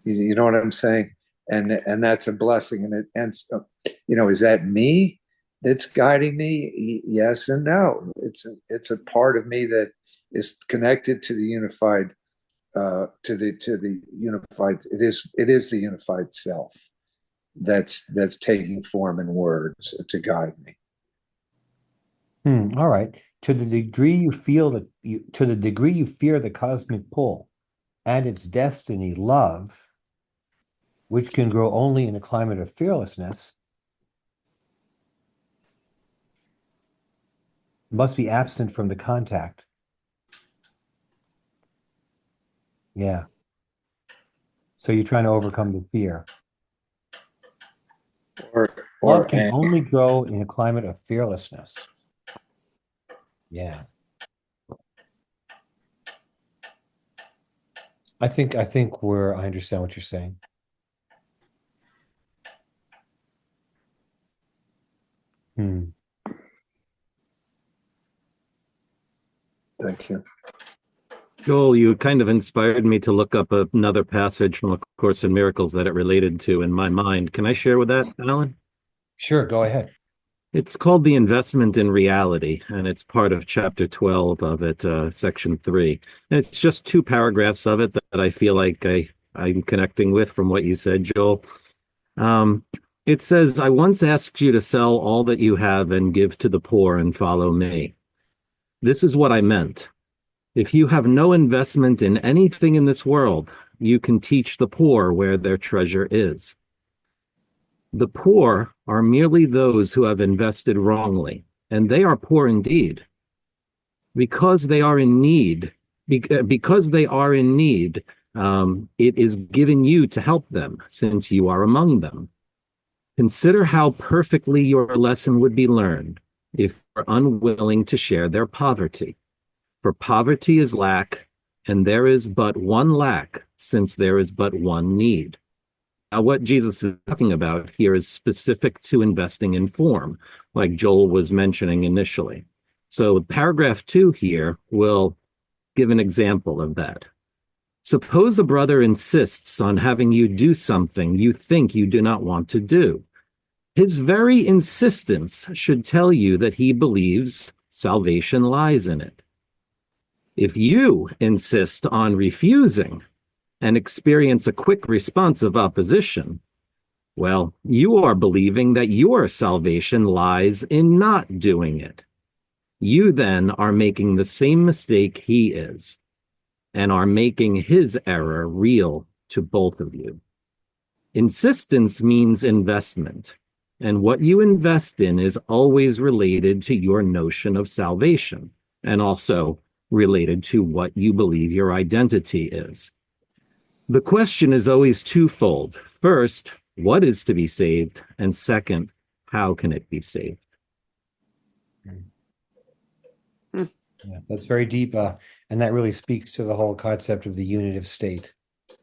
you know what I'm saying? And that's a blessing. And is that me that's guiding me? Yes and no. It's a part of me that is connected to the unified, to the unified. It is the unified self that's taking form in words to guide me. All right. To the degree you fear the cosmic pull and its destiny, love, which can grow only in a climate of fearlessness, must be absent from the contact. Yeah. So you're trying to overcome the fear. Love can only grow in a climate of fearlessness. Yeah. I think I understand what you're saying. Thank you. Joel, you kind of inspired me to look up another passage from A Course in Miracles that it related to in my mind. Can I share with that, Alan? Sure, go ahead. It's called The Investment in Reality, and it's part of chapter 12 of it, section 3. And it's just 2 paragraphs of it that I feel like I'm connecting with from what you said, Joel. It says, I once asked you to sell all that you have and give to the poor and follow me. This is what I meant. If you have no investment in anything in this world, you can teach the poor where their treasure is. The poor are merely those who have invested wrongly, and they are poor indeed. Because they are in need, because they are in need, it is given you to help them, since you are among them. Consider how perfectly your lesson would be learned if you're unwilling to share their poverty. For poverty is lack, and there is but one lack, since there is but one need. Now, what Jesus is talking about here is specific to investing in form, like Joel was mentioning initially. So paragraph 2 here will give an example of that. Suppose a brother insists on having you do something you think you do not want to do. His very insistence should tell you that he believes salvation lies in it. If you insist on refusing and experience a quick response of opposition, well, you are believing that your salvation lies in not doing it. You then are making the same mistake he is, and are making his error real to both of you. Insistence means investment, and what you invest in is always related to your notion of salvation, and also related to what you believe your identity is. The question is always twofold. First, what is to be saved? And second, how can it be saved? Yeah, that's very deep, and that really speaks to the whole concept of the unitive state.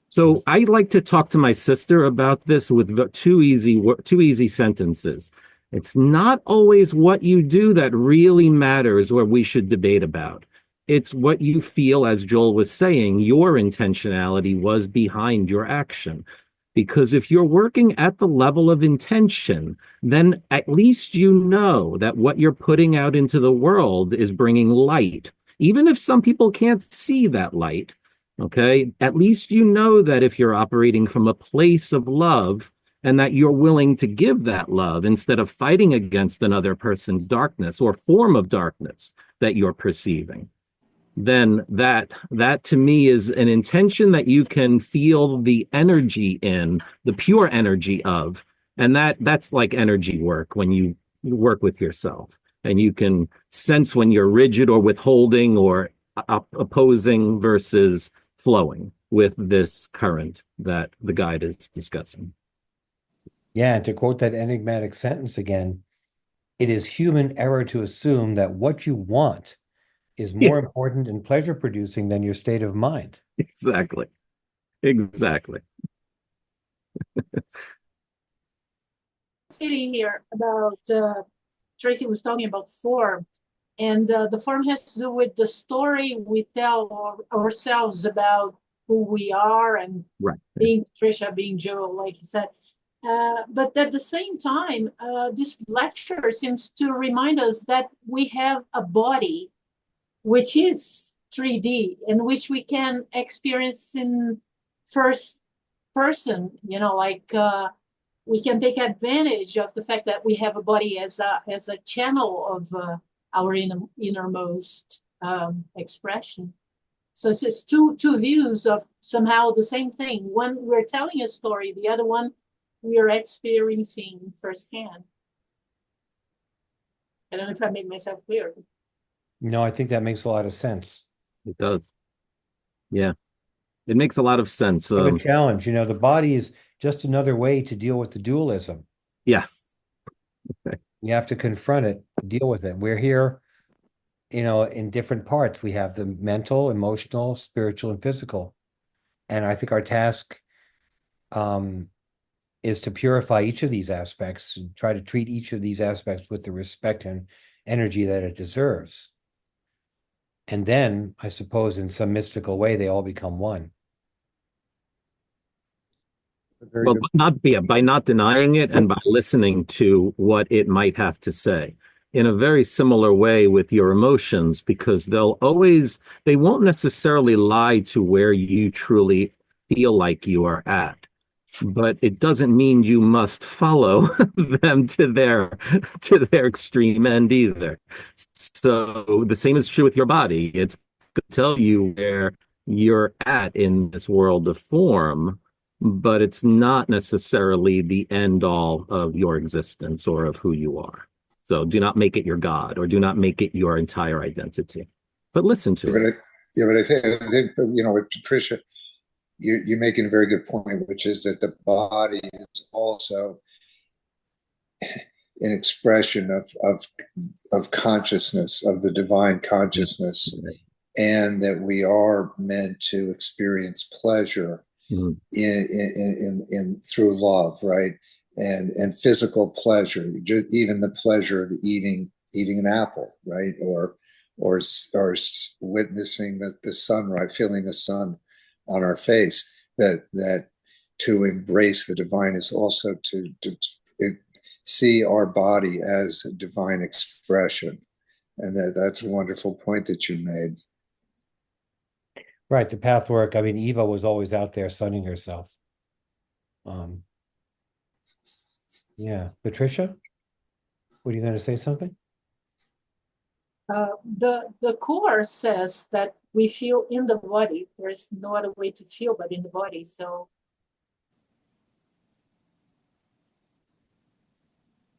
So I like to talk to my sister about this with two easy sentences. It's not always what you do that really matters or we should debate about. It's what you feel, as Joel was saying, your intentionality was behind your action. Because if you're working at the level of intention, then at least you know that what you're putting out into the world is bringing light. Even if some people can't see that light, okay, at least you know that if you're operating from a place of love and that you're willing to give that love instead of fighting against another person's darkness or form of darkness that you're perceiving, then that to me is an intention that you can feel the energy in, the pure energy of, and that's like energy work when you work with yourself, and you can sense when you're rigid or withholding or opposing versus flowing with this current that the guide is discussing. Yeah, and to quote that enigmatic sentence again, it is human error to assume that what you want is more important and pleasure producing than your state of mind. Exactly. Feeling here about Tracy was talking about form, and the form has to do with the story we tell ourselves about who we are, and right. Being Trisha, being Joe, like you said. But at the same time, this lecture seems to remind us that we have a body which is 3D and which we can experience in first person, like we can take advantage of the fact that we have a body as a channel of our innermost expression. So it's just two views of somehow the same thing. One, we're telling a story, the other one, we are experiencing firsthand. I don't know if I made myself clear. No, I think that makes a lot of sense. It does. Yeah, it makes a lot of sense. A challenge, the body is just another way to deal with the dualism. Yeah. Okay. You have to confront it, deal with it. We're here, in different parts. We have the mental, emotional, spiritual, and physical. And I think our task is to purify each of these aspects and try to treat each of these aspects with the respect and energy that it deserves. And then, I suppose, in some mystical way, they all become one. Well, by not denying it and by listening to what it might have to say in a very similar way with your emotions, because they won't necessarily lie to where you truly feel like you are at. but it doesn't mean you must follow them to their extreme end either. So the same is true with your body. It's to tell you where you're at in this world of form, but it's not necessarily the end all of your existence or of who you are. So do not make it your God, or do not make it your entire identity, but listen to it. But I think with Patricia, you're making a very good point, which is that the body is also an expression of consciousness, of the divine consciousness, and that we are meant to experience pleasure in through love, right? And physical pleasure, even the pleasure of eating an apple, right? Or witnessing the sunrise, feeling the sun on our face. That to embrace the divine is also to see our body as a divine expression, and that's a wonderful point that you made. Right, the Pathwork. I mean, Eva was always out there sunning herself. Yeah, Patricia, were you going to say something? The core says that we feel in the body. There's no other way to feel but in the body. So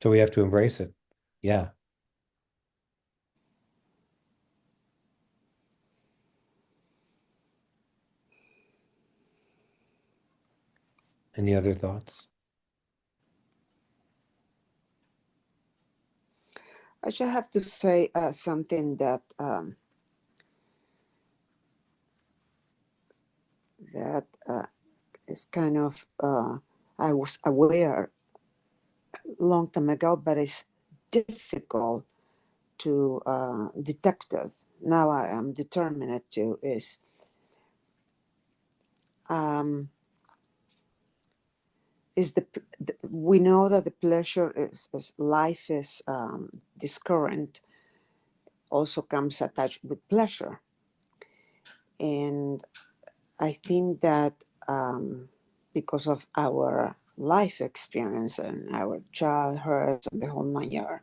we have to embrace it. Yeah. Any other thoughts? I just have to say something that is kind of I was aware a long time ago, but it's difficult to detect it. Now I am determined to is we know that the pleasure is life is this current also comes attached with pleasure, and I think that because of our life experience and our childhood and the whole 9 year,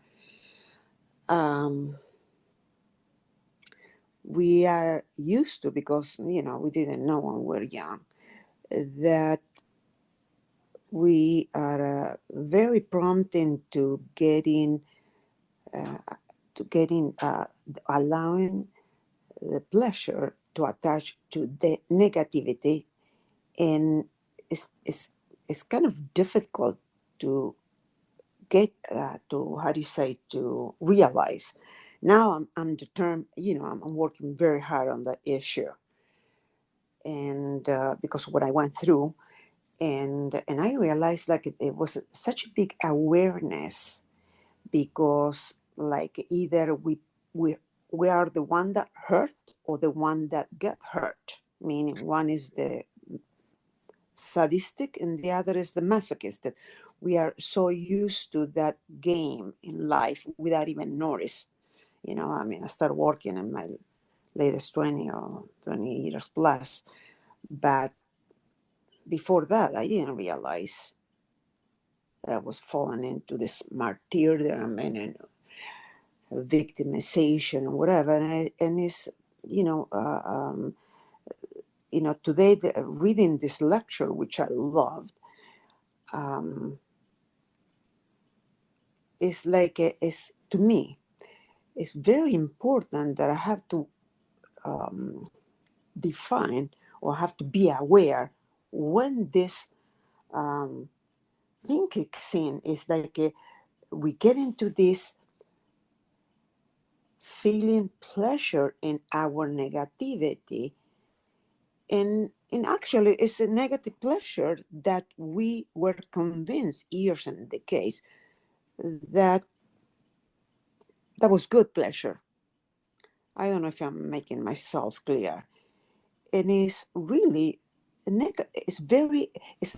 we are used to, because we didn't know when we were young, that we are very prompt into getting allowing the pleasure to attach to the negativity, and it's kind of difficult to get to, how do you say, to realize. Now I'm determined, I'm working very hard on that issue, and because of what I went through, and I realized like it was such a big awareness, because like either we are the one that hurt or the one that get hurt, meaning one is the sadistic and the other is the masochistic. We are so used to that game in life without even notice. I mean, I started working in my latest 20 or 20 years plus, but before that I didn't realize that I was falling into this martyrdom and victimization or whatever, and it's today reading this lecture, which I loved, it's like it's, to me, it's very important that I have to define or have to be aware when this thing kicks in. It's like we get into this feeling pleasure in our negativity, and actually it's a negative pleasure that we were convinced years in the case that was good pleasure. I don't know if I'm making myself clear. And it's really it's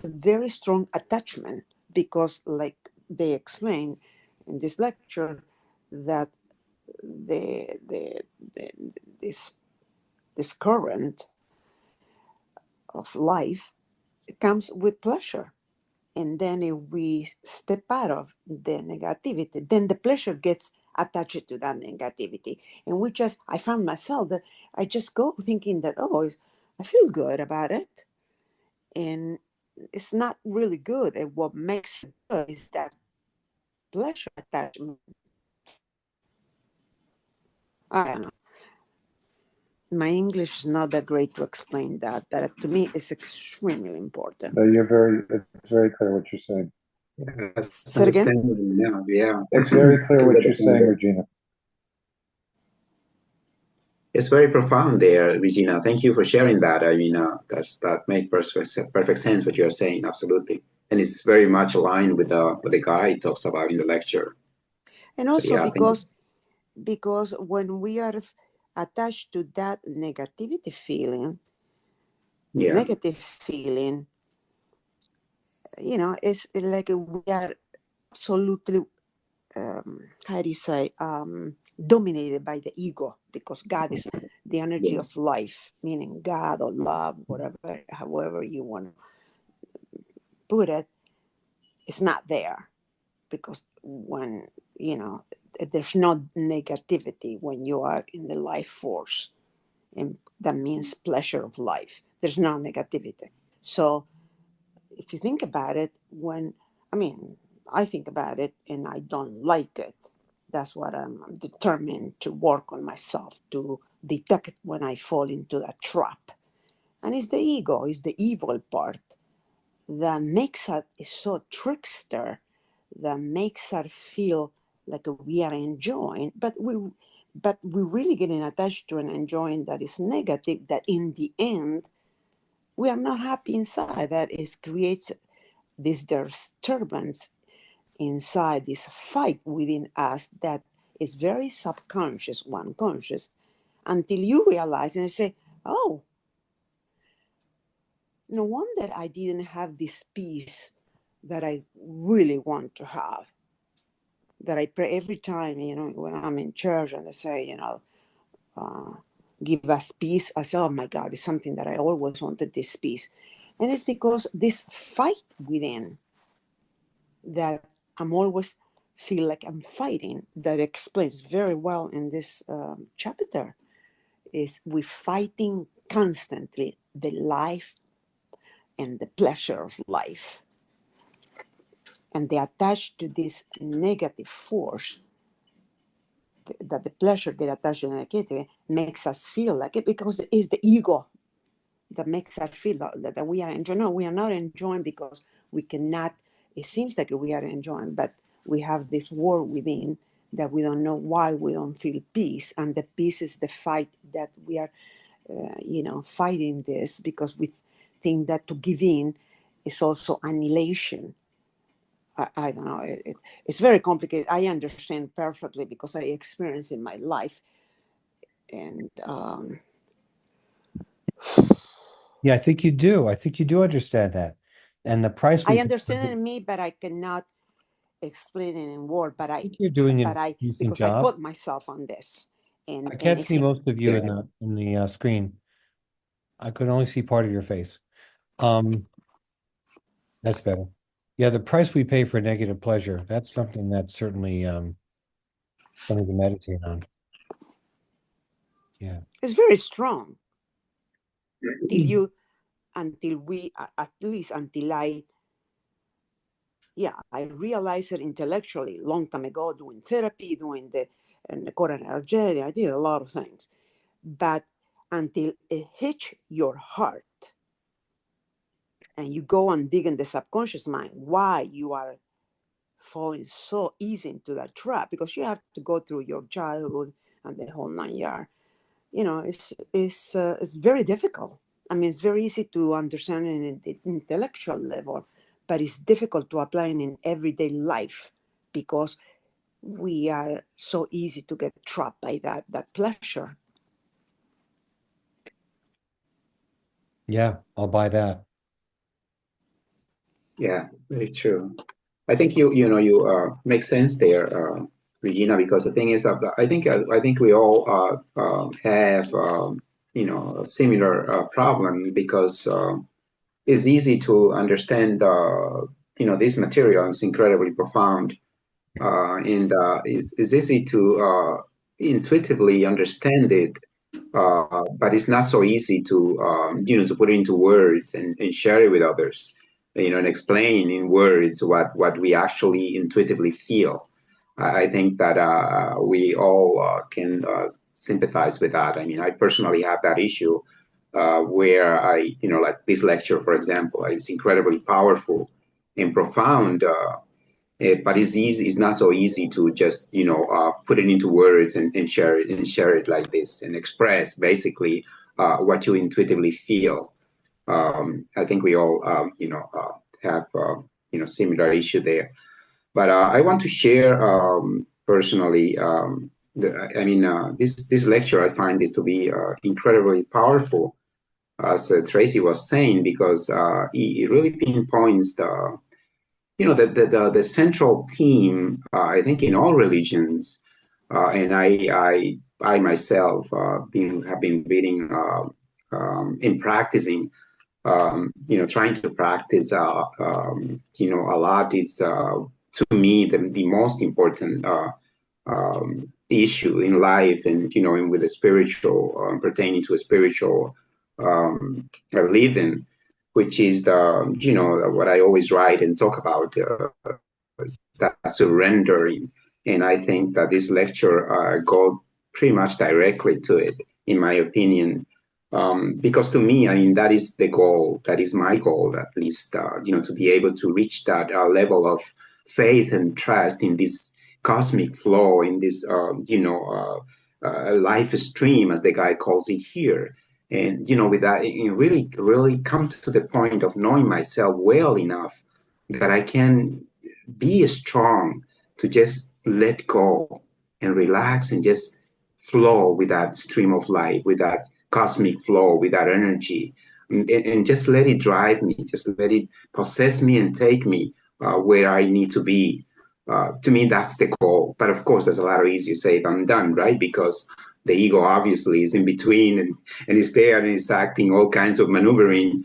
a very strong attachment, because like they explain in this lecture that this current of life comes with pleasure. And then if we step out of the negativity, then the pleasure gets attached to that negativity. And I found myself that I just go thinking that, oh, I feel good about it. And it's not really good. And what makes it good is that pleasure attachment. I don't know. My English is not that great to explain that, but to me, it's extremely important. No, it's very clear what you're saying. Yes, Say it again? understanding now, yeah. It's very clear what Clear you're the saying, thing. Regina. It's very profound there, Regina. Thank you for sharing that. I mean, that makes perfect sense what you're saying, absolutely. And it's very much aligned with the guy he talks about in the lecture. And So also yeah, I think because when we are attached to that yeah, negative feeling, it's like we are absolutely, how do you say, dominated by the ego, because God is the energy yeah, of life, meaning God or love, whatever, however you want to put it, it's not there. Because when, there's no negativity when you are in the life force, and that means pleasure of life. There's no negativity. So if you think about it, I think about it and I don't like it. That's what I'm determined to work on myself to detect when I fall into that trap. And it's the ego, it's the evil part that makes us so trickster, that makes us feel like we are enjoying, but we really getting attached to an enjoying that is negative, that in the end we are not happy inside. That is creates this disturbance inside, this fight within us that is very subconscious, unconscious, until you realize and say, oh, no wonder I didn't have this peace that I really want to have. That I pray every time, when I'm in church and they say, uh, give us peace. I say, oh my God, it's something that I always wanted, this peace. And it's because this fight within that I'm always feel like I'm fighting, that explains very well in this chapter, is we fighting constantly the life and the pleasure of life. And they attach to this negative force, that the pleasure get attached to the negative makes us feel like it, because it is the ego that makes us feel that we are enjoying. No, we are not enjoying because we cannot, it seems like we are enjoying, but we have this war within that we don't know why we don't feel peace. And the peace is the fight that we are, fighting this, because we think that to give in is also annihilation. I don't know. It's very complicated. I understand perfectly because I experienced in my life. And Yeah, I think you do. I think you do understand that. And the price we I pay for understand it it, in me, but I cannot explain it in word. I think you're doing a decent Because I job. put myself on this, I and can't it's see most of you yeah, in the screen. I could only see part of your face. Um, that's better. Yeah, the price we pay for negative pleasure, that's something that's certainly something to meditate on. Yeah. it's very strong till you, until we, at least until I realized it intellectually long time ago, doing therapy, doing the core energy. I did a lot of things, but until it hits your heart and you go and dig in the subconscious mind why you are falling so easy into that trap, because you have to go through your childhood and the whole 9 year. It's very difficult. I mean, it's very easy to understand in the intellectual level, but it's difficult to apply in everyday life, because we are so easy to get trapped by that pleasure. Yeah, I'll buy that. yeah, very true. I think you make sense there, Regina, because the thing is that I think we all have a similar problem because it's easy to understand this material is incredibly profound, and is easy to intuitively understand it, but it's not so easy to to put it into words and share it with others, and explain in words what we actually intuitively feel. I think that we all can sympathize with that. I mean, I personally have that issue where like this lecture, for example, it's incredibly powerful and profound, but it's not so easy to just, put it into words and share it like this and express basically what you intuitively feel. I think we all, have, similar issue there. But I want to share personally. This lecture I find this to be incredibly powerful, as Tracy was saying, because it really pinpoints the central theme. I think in all religions, and I myself have been reading and practicing. Trying to practice, a lot is to me the most important issue in life, and and with the spiritual, pertaining to a spiritual living, which is what I always write and talk about, that surrendering. And I think that this lecture goes pretty much directly to it, in my opinion. Because to me, I mean, that is the goal. That is my goal, at least, to be able to reach that level of faith and trust in this cosmic flow, in this, life stream, as the guy calls it here. And, with that, really, really come to the point of knowing myself well enough that I can be strong to just let go and relax and just flow with that stream of life, with that cosmic flow, with that energy, and just let it drive me, just let it possess me and take me where I need to be. To me, that's the goal. But of course, there's a lot of easier said than done, right? Because the ego obviously is in between and is there and is acting all kinds of maneuvering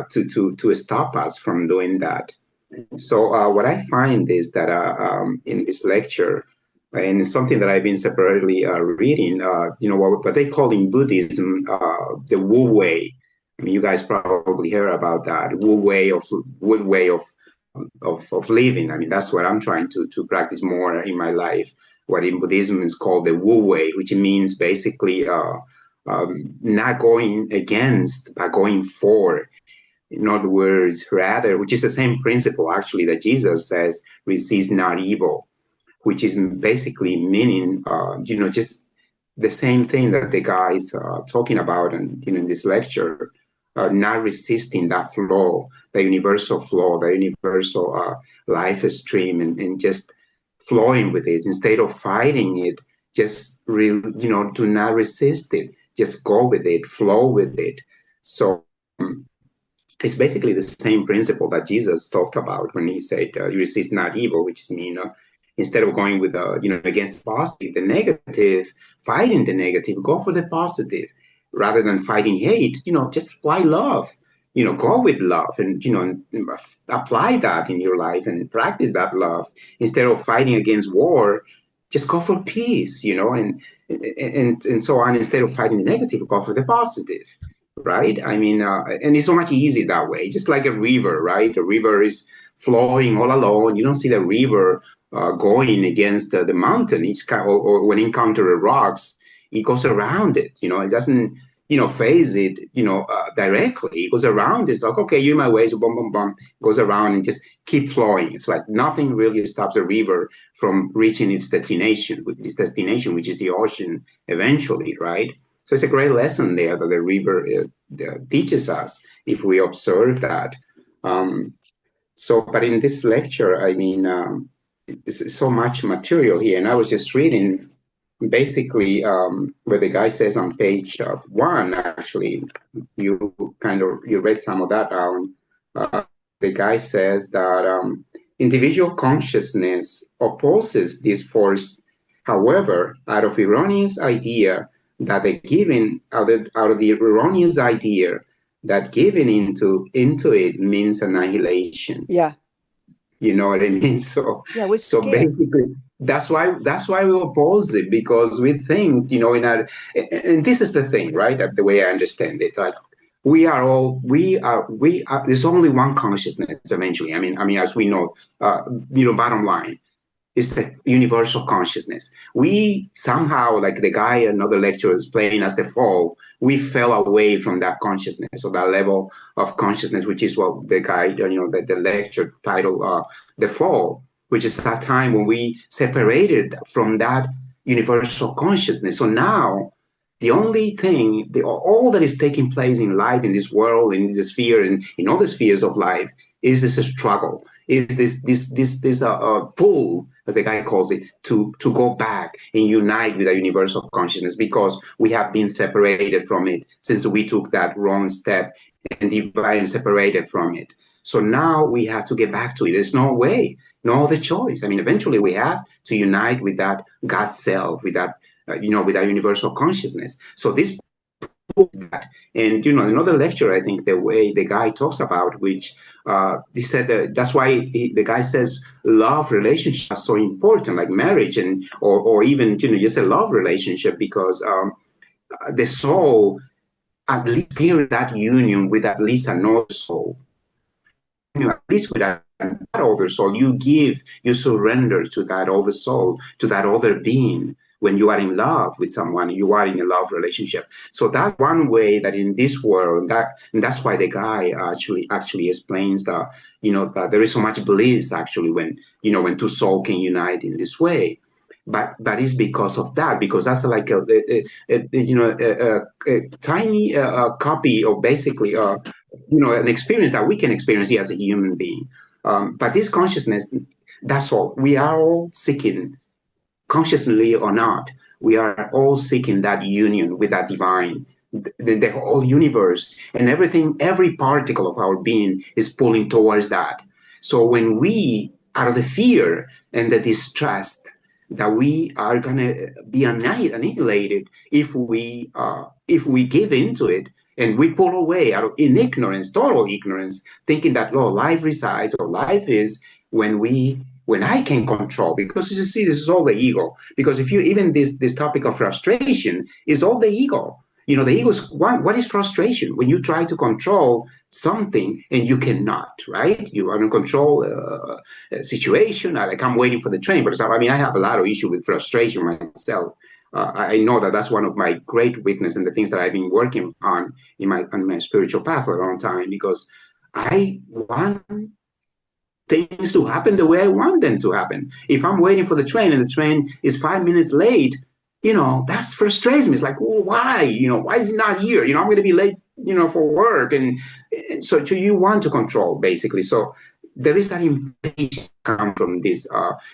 to stop us from doing that. So what I find is that in this lecture, and it's something that I've been separately reading, what they call in Buddhism the Wu Wei. I mean, you guys probably heard about that Wu Wei of living. I mean, that's what I'm trying to practice more in my life. What in Buddhism is called the Wu Wei, which means basically not going against, but going for. In other words, rather, which is the same principle actually that Jesus says, resist not evil, which is basically meaning, just the same thing that the guy is talking about in this lecture, not resisting that flow, the universal flow, the universal life stream, and just flowing with it instead of fighting it. Just do not resist it. Just go with it, flow with it. So it's basically the same principle that Jesus talked about when he said, "You resist not evil," which means instead of going with against the positive, the negative, fighting the negative, go for the positive, rather than fighting hate. Just apply love. Go with love, and apply that in your life and practice that love instead of fighting against war. Just go for peace, and so on. Instead of fighting the negative, go for the positive. Right? I mean, and it's so much easier that way. Just like a river, right? The river is flowing all alone. You don't see the river going against the mountain. It's or when it encounters rocks, it goes around it. It doesn't, face it, directly. It goes around. It's like, okay, you're in my way, so boom, boom, boom. Goes around and just keep flowing. It's like nothing really stops a river from reaching its destination, which is the ocean eventually, right? So it's a great lesson there that the river teaches us if we observe that. But in this lecture, I mean, it's so much material here, and I was just reading basically where the guy says on page 1. Actually, you read some of that down. The guy says that individual consciousness opposes this force. However, out of erroneous idea that out of the erroneous idea that giving into it means annihilation. Yeah. You know what I mean? So, Yeah, we're so scared. basically, that's why we oppose it, because we think, and this is the thing, right? The way I understand it, like we are. There's only one consciousness eventually. I mean, as we know, bottom line is the universal consciousness. We somehow, like the guy, another lecturer is playing as the fall, we fell away from that consciousness or that level of consciousness, which is what the guy, the lecture title, the fall, which is that time when we separated from that universal consciousness. So now the only thing, all that is taking place in life, in this world, in this sphere, and in all the spheres of life, is this struggle, is this pull, as the guy calls it, to go back and unite with a universal consciousness, because we have been separated from it since we took that wrong step and divided and separated from it. So now we have to get back to it. There's no way, no other choice. I mean, eventually we have to unite with that God self, with that with that universal consciousness. So this that. And another lecture, I think the way the guy talks about, which he said that's why the guy says love relationships are so important, like marriage, and or even just a love relationship, because the soul at least build that union with at least another soul. At least with that other soul, you surrender to that other soul, to that other being. When you are in love with someone, you are in a love relationship. So that's one way that in this world, and that's why the guy actually explains that that there is so much bliss actually when two souls can unite in this way. But it's because of that, because that's like a tiny copy of basically an experience that we can experience here as a human being. But this consciousness, that's all. We are all seeking, consciously or not, we are all seeking that union with that divine. The whole universe and everything, every particle of our being is pulling towards that. So when we, out of the fear and the distrust that we are going to be annihilated if we give into it, and we pull away out of in ignorance, total ignorance, thinking that life resides, or life is when I can control, because you see, this is all the ego. Because if you even this topic of frustration is all the ego. The ego is what is frustration? When you try to control something and you cannot, right? You are in control a situation. Like I'm waiting for the train, for example. I mean, I have a lot of issue with frustration myself. I know that's one of my great weaknesses and the things that I've been working on on my spiritual path for a long time, because I want things to happen the way I want them to happen. If I'm waiting for the train and the train is 5 minutes late, that's frustrates me. It's like, well, why? Why is it not here? I'm going to be late, for work. And so you want to control, basically. So there is that impatience come from this,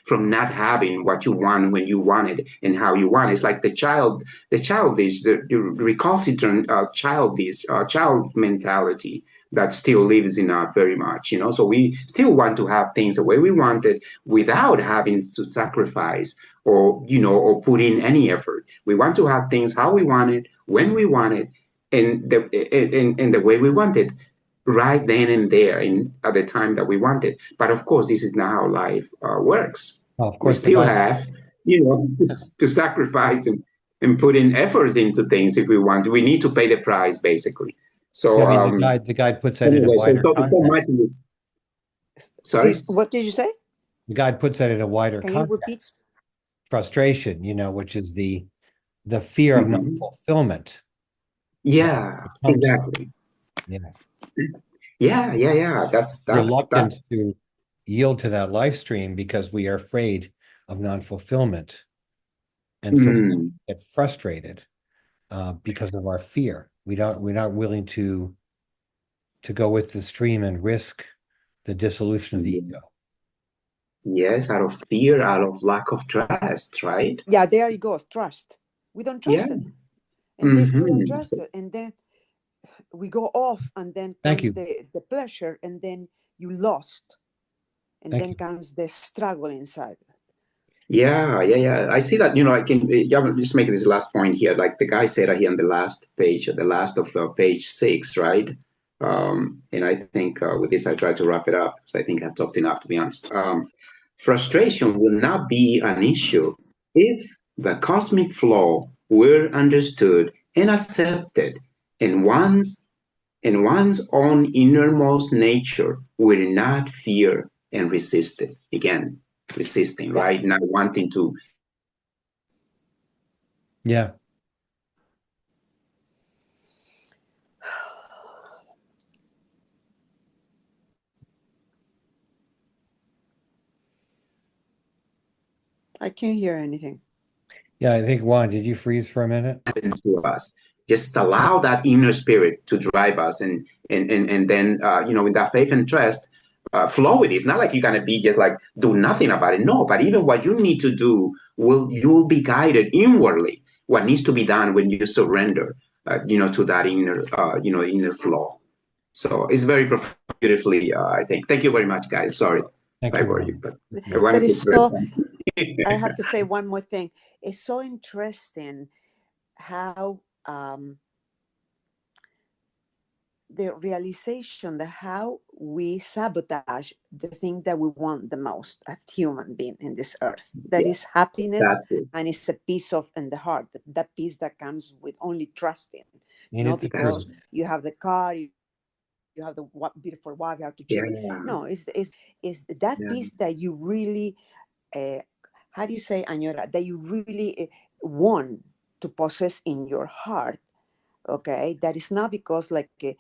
from not having what you want when you want it and how you want it. It's like the childish, the recalcitrant, child mentality that still lives in us very much, So we still want to have things the way we want it without having to sacrifice or put in any effort. We want to have things how we want it, when we want it, and the way we want it, right then and there, at the time that we want it. But of course, this is not how life works. Well, of We course, still have, to sacrifice and put in efforts into things if we want. We need to pay the price, basically. So, I mean, the guide puts that in a anyway, wider context. Sorry? What did you say? The guide puts that in a wider Can you repeat? context. Frustration, which is the fear of non-fulfillment. Yeah, exactly. Yeah. Yeah. That's Reluctance to yield to that life stream because we are afraid of non-fulfillment. And so we get frustrated because of our fear. We're not willing to go with the stream and risk the dissolution of the ego. Yes, out of fear, out of lack of trust, right? Yeah, there it goes, trust. We don't trust it. And then we don't trust it. And then we go off, and then comes the pleasure, and then you lost. And then comes the struggle inside. Yeah. I see that, I can just make this last point here. Like the guy said here on the last page, the last of page 6, right? And I think with this, I try to wrap it up. So I think I've talked enough, to be honest. Frustration will not be an issue if the cosmic flaw were understood and accepted, and one's own innermost nature were not fear and resisted. Again, resisting, Yeah. right? Not wanting to. Yeah. I can't hear anything. Yeah, I think Juan, did you freeze for a minute? Happens to us. Just allow that inner spirit to drive us, and then with that faith and trust, flow with it. It's not like you're gonna be just like do nothing about it. No, but even what you need to do you'll be guided inwardly. What needs to be done when you surrender, to that inner flow. So it's very beautifully, I think. Thank you very much, guys. Sorry Thank I you, bore you, Juan. but I But wanted to it's express so, something. I have to say one more thing. It's so interesting how the realization that how we sabotage the thing that we want the most as human being in this earth. That Yeah, is happiness, that's it. and it's a peace of in the heart. That peace that comes with only trusting, Ain't not it the That's because truth? you have the car, you have the beautiful wife, you have two yeah, children. No, it's that yeah. peace that you really, how do you say, Añora, that you really want to possess in your heart. Okay, that is not because like a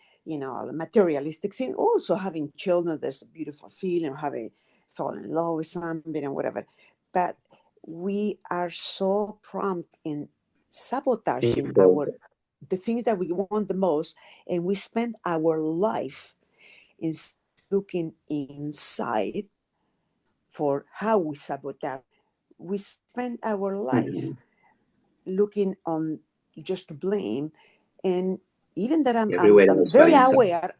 materialistic thing. Also, having children, there's a beautiful feeling, having fall in love with somebody and whatever. But we are so prompt in sabotaging People, the things that we want the most, and we spend our life in looking inside for how we sabotage. We spend our life mhm. looking on just to blame, and even that Everywhere I'm else but very inside. aware.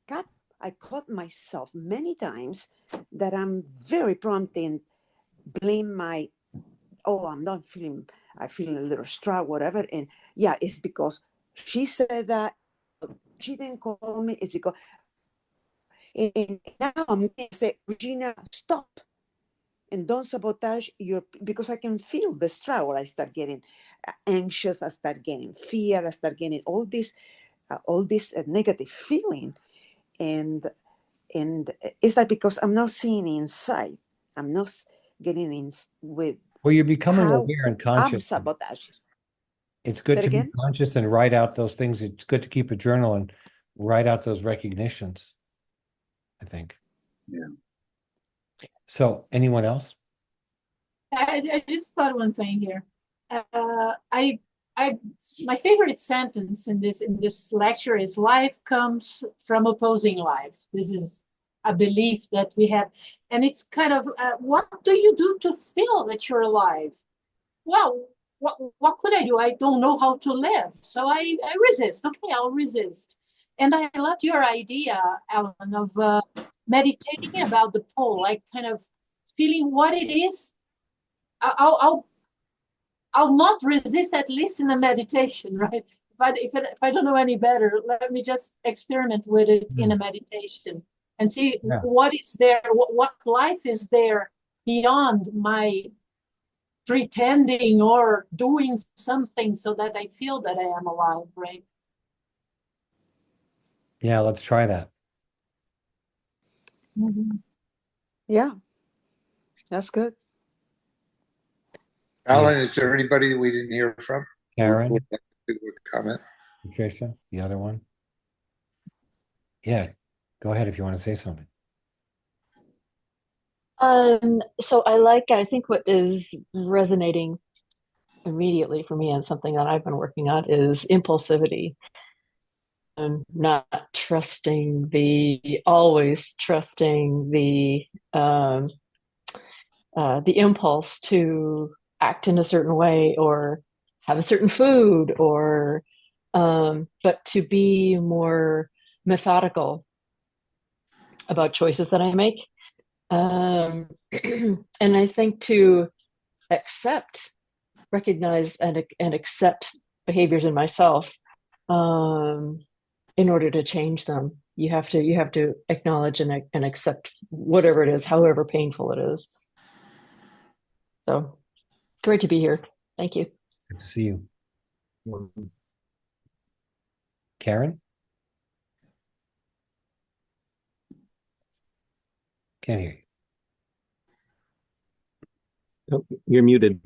Got I caught myself many times that I'm very prompt in blame my, oh, I feeling a little strong, whatever, and yeah, it's because she said that, she didn't call me, it's because, and now I'm going to say, Regina, stop and don't sabotage your, because I can feel the struggle. I start getting anxious, I start getting fear, I start getting all this negative feeling, and it's like because I'm not seeing inside, I'm not getting in with Well, you're becoming how aware and I'm conscious. sabotaging. It's Say good it to be again. conscious and write out those things. It's good to keep a journal and write out those recognitions, I think. Yeah. So, anyone else? I just thought one thing here. I my favorite sentence in this lecture is life comes from opposing life. This is a belief that we have, and it's kind of what do you do to feel that you're alive? Well, what could I do? I don't know how to live, so I resist. Okay, I'll resist. And I loved your idea, Alan, of meditating about the pole, like kind of feeling what it is. I'll not resist, at least in the meditation, right? If I don't know any better, let me just experiment with it in a meditation and see Yeah. what is there, what life is there beyond my pretending or doing something so that I feel that I am alive, right? Yeah, let's try that. Mm-hmm. Yeah, that's good. Alan, is there anybody that we didn't hear from? Karen, Who would like to do a comment? Patricia, the other one. Yeah, go ahead if you want to say something. So I think what is resonating immediately for me and something that I've been working on is impulsivity and not always trusting the impulse to act in a certain way or have a certain food or but to be more methodical about choices that I make. Um, and I think to accept, recognize, and accept behaviors in myself, um, in order to change them. You have to acknowledge and accept whatever it is, however painful it is. So great to be here. Thank you. Good to see you. Karen? Can't hear you. Oh, you're muted.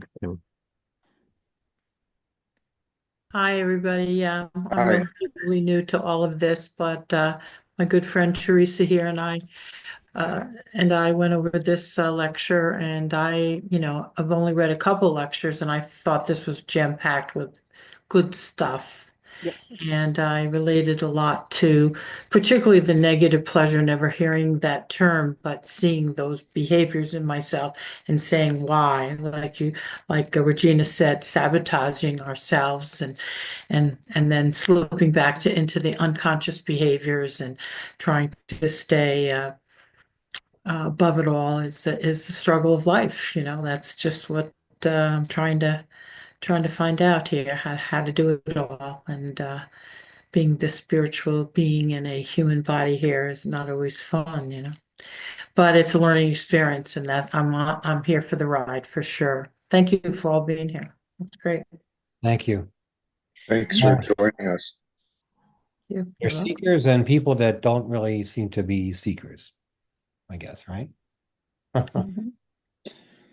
Hi, everybody. Yeah, I'm Hi. relatively new to all of this, but my good friend Teresa here and I went over this lecture, and I've only read a couple lectures, and I thought this was jam-packed with good stuff. Yeah. And I related a lot to particularly the negative pleasure, never hearing that term, but seeing those behaviors in myself and saying why, like Regina said, sabotaging ourselves and then slipping back into the unconscious behaviors and trying to stay above it all is the struggle of life. That's just what I'm trying to find out here, how to do it all. And being the spiritual being in a human body here is not always fun. But it's a learning experience, and that I'm here for the ride for sure. Thank you for all being here. That's great. Thank you. Thanks for joining us. You're There's welcome. seekers and people that don't really seem to be seekers, I guess, right? Mhm.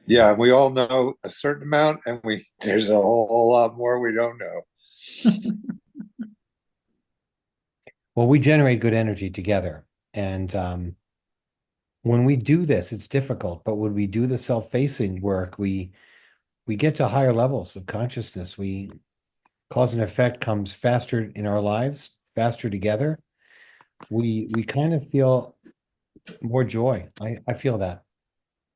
Yeah, we all know a certain amount, and there's a whole lot more we don't know. Well, we generate good energy together. And when we do this, it's difficult, but when we do the self-facing work, we get to higher levels of consciousness. Cause and effect comes faster in our lives, faster together. We kind of feel more joy. I feel that.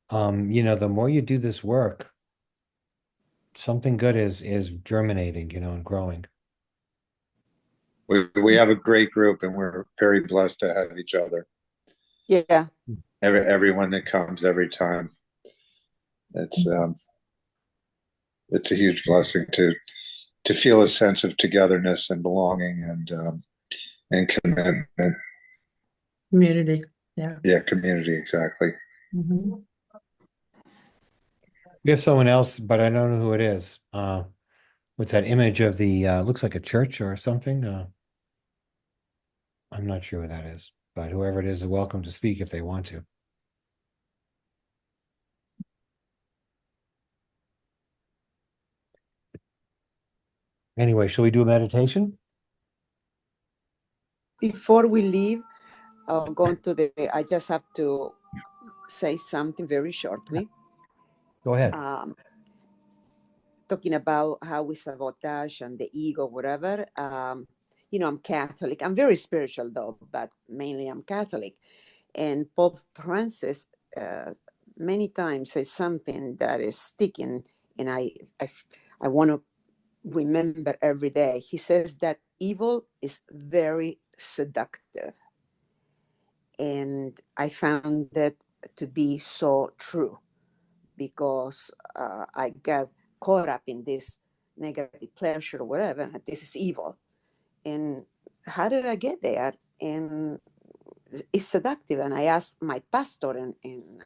The more you do this work, something good is germinating, and growing. We have a great group, and we're very blessed to have each other. Yeah. Everyone that comes every time. It's a huge blessing to feel a sense of togetherness and belonging and commitment. Community. Yeah. Yeah, community, exactly. Mhm. We have someone else, but I don't know who it is. With that image of the looks like a church or something. I'm not sure who that is, but whoever it is welcome to speak if they want to. Anyway, shall we do a meditation? Before we leave, I just have to say something very shortly. Go ahead. Talking about how we sabotage and the ego, whatever. I'm Catholic. I'm very spiritual though, but mainly I'm Catholic. And Pope Francis many times says something that is sticking, and I want to remember every day. He says that evil is very seductive. And I found that to be so true because I got caught up in this negative pleasure or whatever. This is evil. And how did I get there? And it's seductive. And I asked my pastor in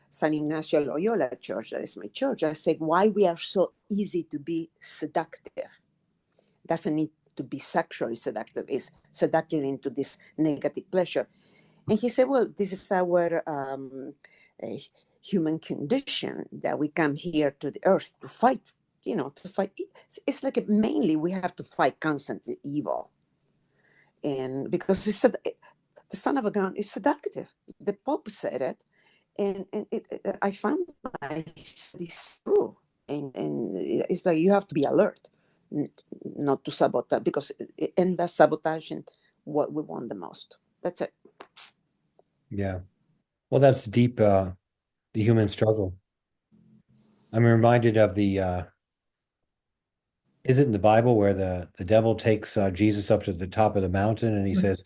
San Ignacio Loyola Church, that is my church, I said, why we are so easy to be seductive? Doesn't need to be sexually seductive, it's seductive into this negative pleasure. And he said, well, this is our human condition, that we come here to the earth to fight, to fight. It's like mainly we have to fight constantly evil. And because the son of a gun is seductive. The Pope said it. And I found it's true. And it's like you have to be alert, not to sabotage, because in that sabotaging what we want the most. That's it. Yeah. Well, that's deep, the human struggle. I'm reminded of is it in the Bible where the devil takes Jesus up to the top of the mountain and he says,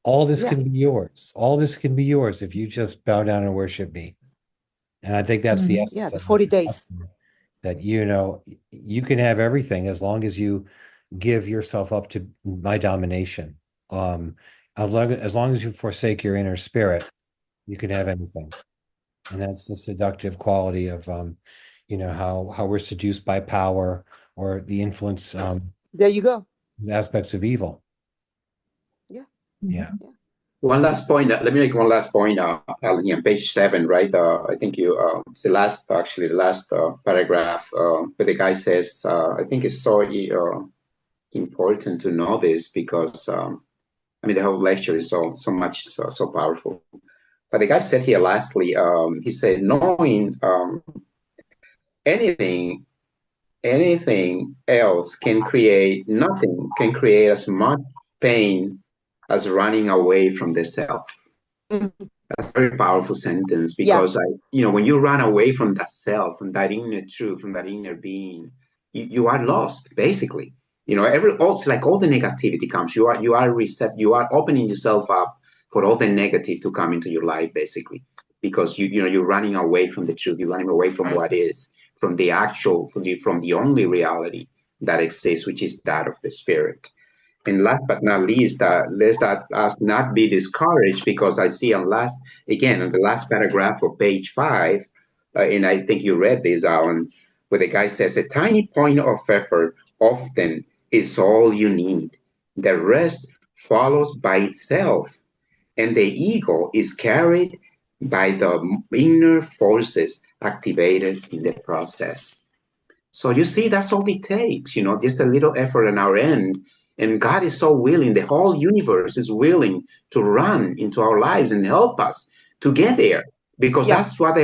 all this can be yours. All this can be yours if you just bow down and worship me. And I think that's the essence the of 40 days. that, you can have everything as long as you give yourself up to my domination. As long as you forsake your inner spirit, you can have anything. And that's the seductive quality of, how we're seduced by power or the influence, There you go. aspects of evil. Yeah. Yeah. One last point. Let me make one last point. Alan, on page 7, right? I think it's the last paragraph. But the guy says, I think it's so important to know this because the whole lecture is so powerful. But the guy said here, lastly, he said, knowing anything else nothing can create as much pain as running away from the self. That's a very powerful sentence because when you run away from that self, from that inner truth, from that inner being, you are lost, basically. It's like all the negativity comes. You are opening yourself up for all the negative to come into your life, basically, because you're running away from the truth. You're running away from what is, from the actual, from the only reality that exists, which is that of the spirit. And last but not least, let's us not be discouraged because I see on the last paragraph of page 5, and I think you read this, Alan, where the guy says, a tiny point of effort often is all you need. The rest follows by itself, and the ego is carried by the inner forces activated in the process. So you see, that's all it takes, just a little effort on our end. And God is so willing, the whole universe is willing to run into our lives and help us to get there. Because that's what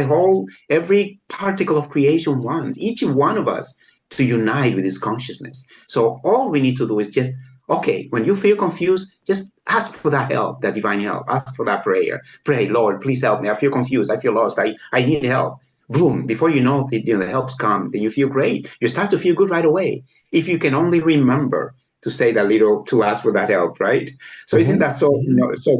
every particle of creation wants, each one of us to unite with his consciousness. So all we need to do is just, okay, when you feel confused, just ask for that help, that divine help. Ask for that prayer. Pray, Lord, please help me. I feel confused. I feel lost. I need help. Boom, before you know it, the help's come, then you feel great. You start to feel good right away. If you can only remember to say that little, to ask for that help, right? So isn't that so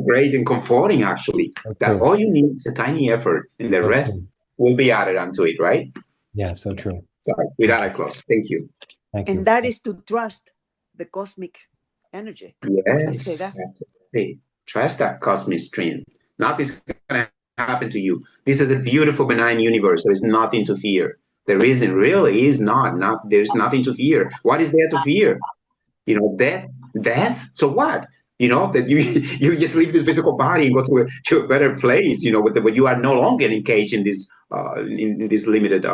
great and comforting, actually, that all you need is a tiny effort and the rest will be added onto it, right? Yeah, so true. So with that, I close. Thank you. Thank you. And that is to trust the cosmic energy. Yes, absolutely. Trust that cosmic stream. Nothing's going to happen to you. This is a beautiful, benign universe. There is nothing to fear. There isn't, really is not. There's nothing to fear. What is there to fear? Death. So what? That you just leave this physical body and go to a better place. But you are no longer engaged in this limited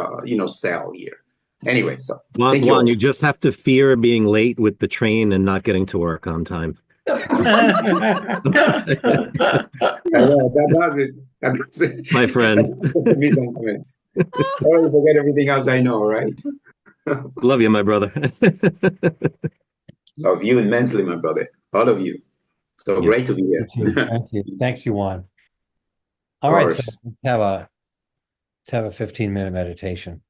cell here. Anyway, so thank Juan, you just have to fear being late with the train and not getting to work on time. That does it. My friend. Sorry, forget everything else I know, right? Love you, my brother. Love you immensely, my brother. All of you. So great to be here. Thank you. Thanks, Yuan. All right, so let's have a 15-minute meditation.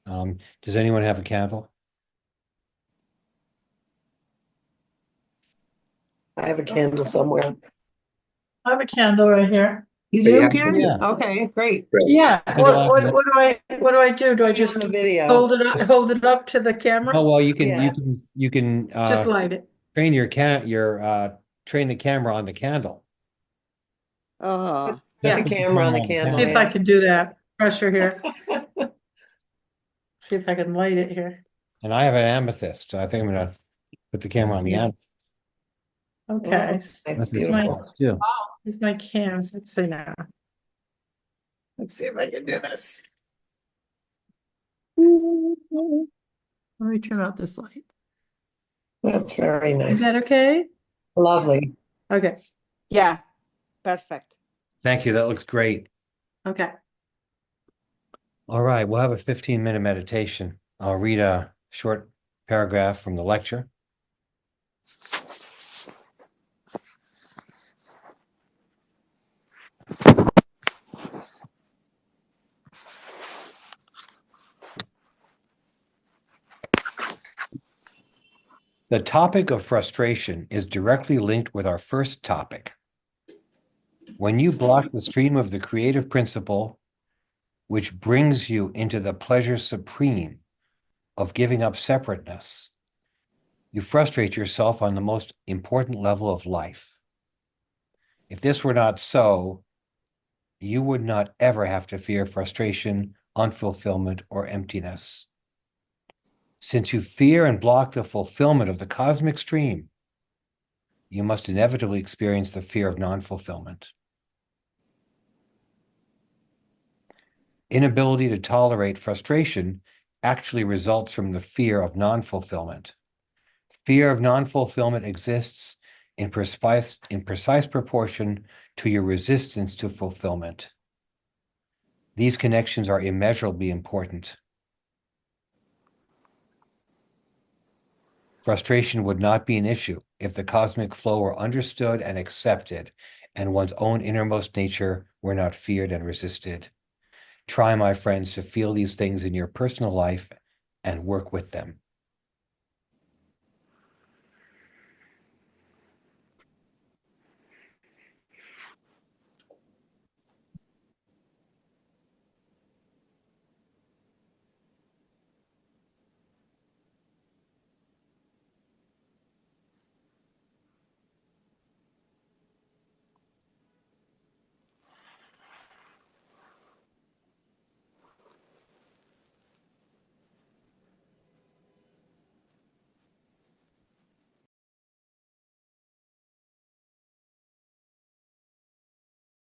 Does anyone have a candle? I have a candle somewhere. I have a candle right here. You do, Yeah. Karen? Yeah. Okay, great. Yeah. What do I do? Do I just the video. hold it up to the camera? Oh, well, you can Just light it. train train the camera on the candle. Put the camera on the candle. See if I can do that. Pressure here. See if I can light it here. And I have an amethyst, so I think I'm gonna put the camera on the amethyst. Okay. That's beautiful. Here's my cans. Let's see now. Let's see if I can do this. Let me turn out this light. That's very nice. Is that okay? Lovely. Okay. Yeah. Perfect. Thank you. That looks great. Okay. All right, we'll have a 15-minute meditation. I'll read a short paragraph from the lecture. The topic of frustration is directly linked with our first topic. When you block the stream of the creative principle, which brings you into the pleasure supreme of giving up separateness, You frustrate yourself on the most important level of life. If this were not so, you would not ever have to fear frustration, unfulfillment, or emptiness. Since you fear and block the fulfillment of the cosmic stream, you must inevitably experience the fear of non-fulfillment. Inability to tolerate frustration actually results from the fear of non-fulfillment. Fear of non-fulfillment exists in precise proportion to your resistance to fulfillment. These connections are immeasurably important. Frustration would not be an issue if the cosmic flow were understood and accepted, and one's own innermost nature were not feared and resisted. Try, my friends, to feel these things in your personal life and work with them.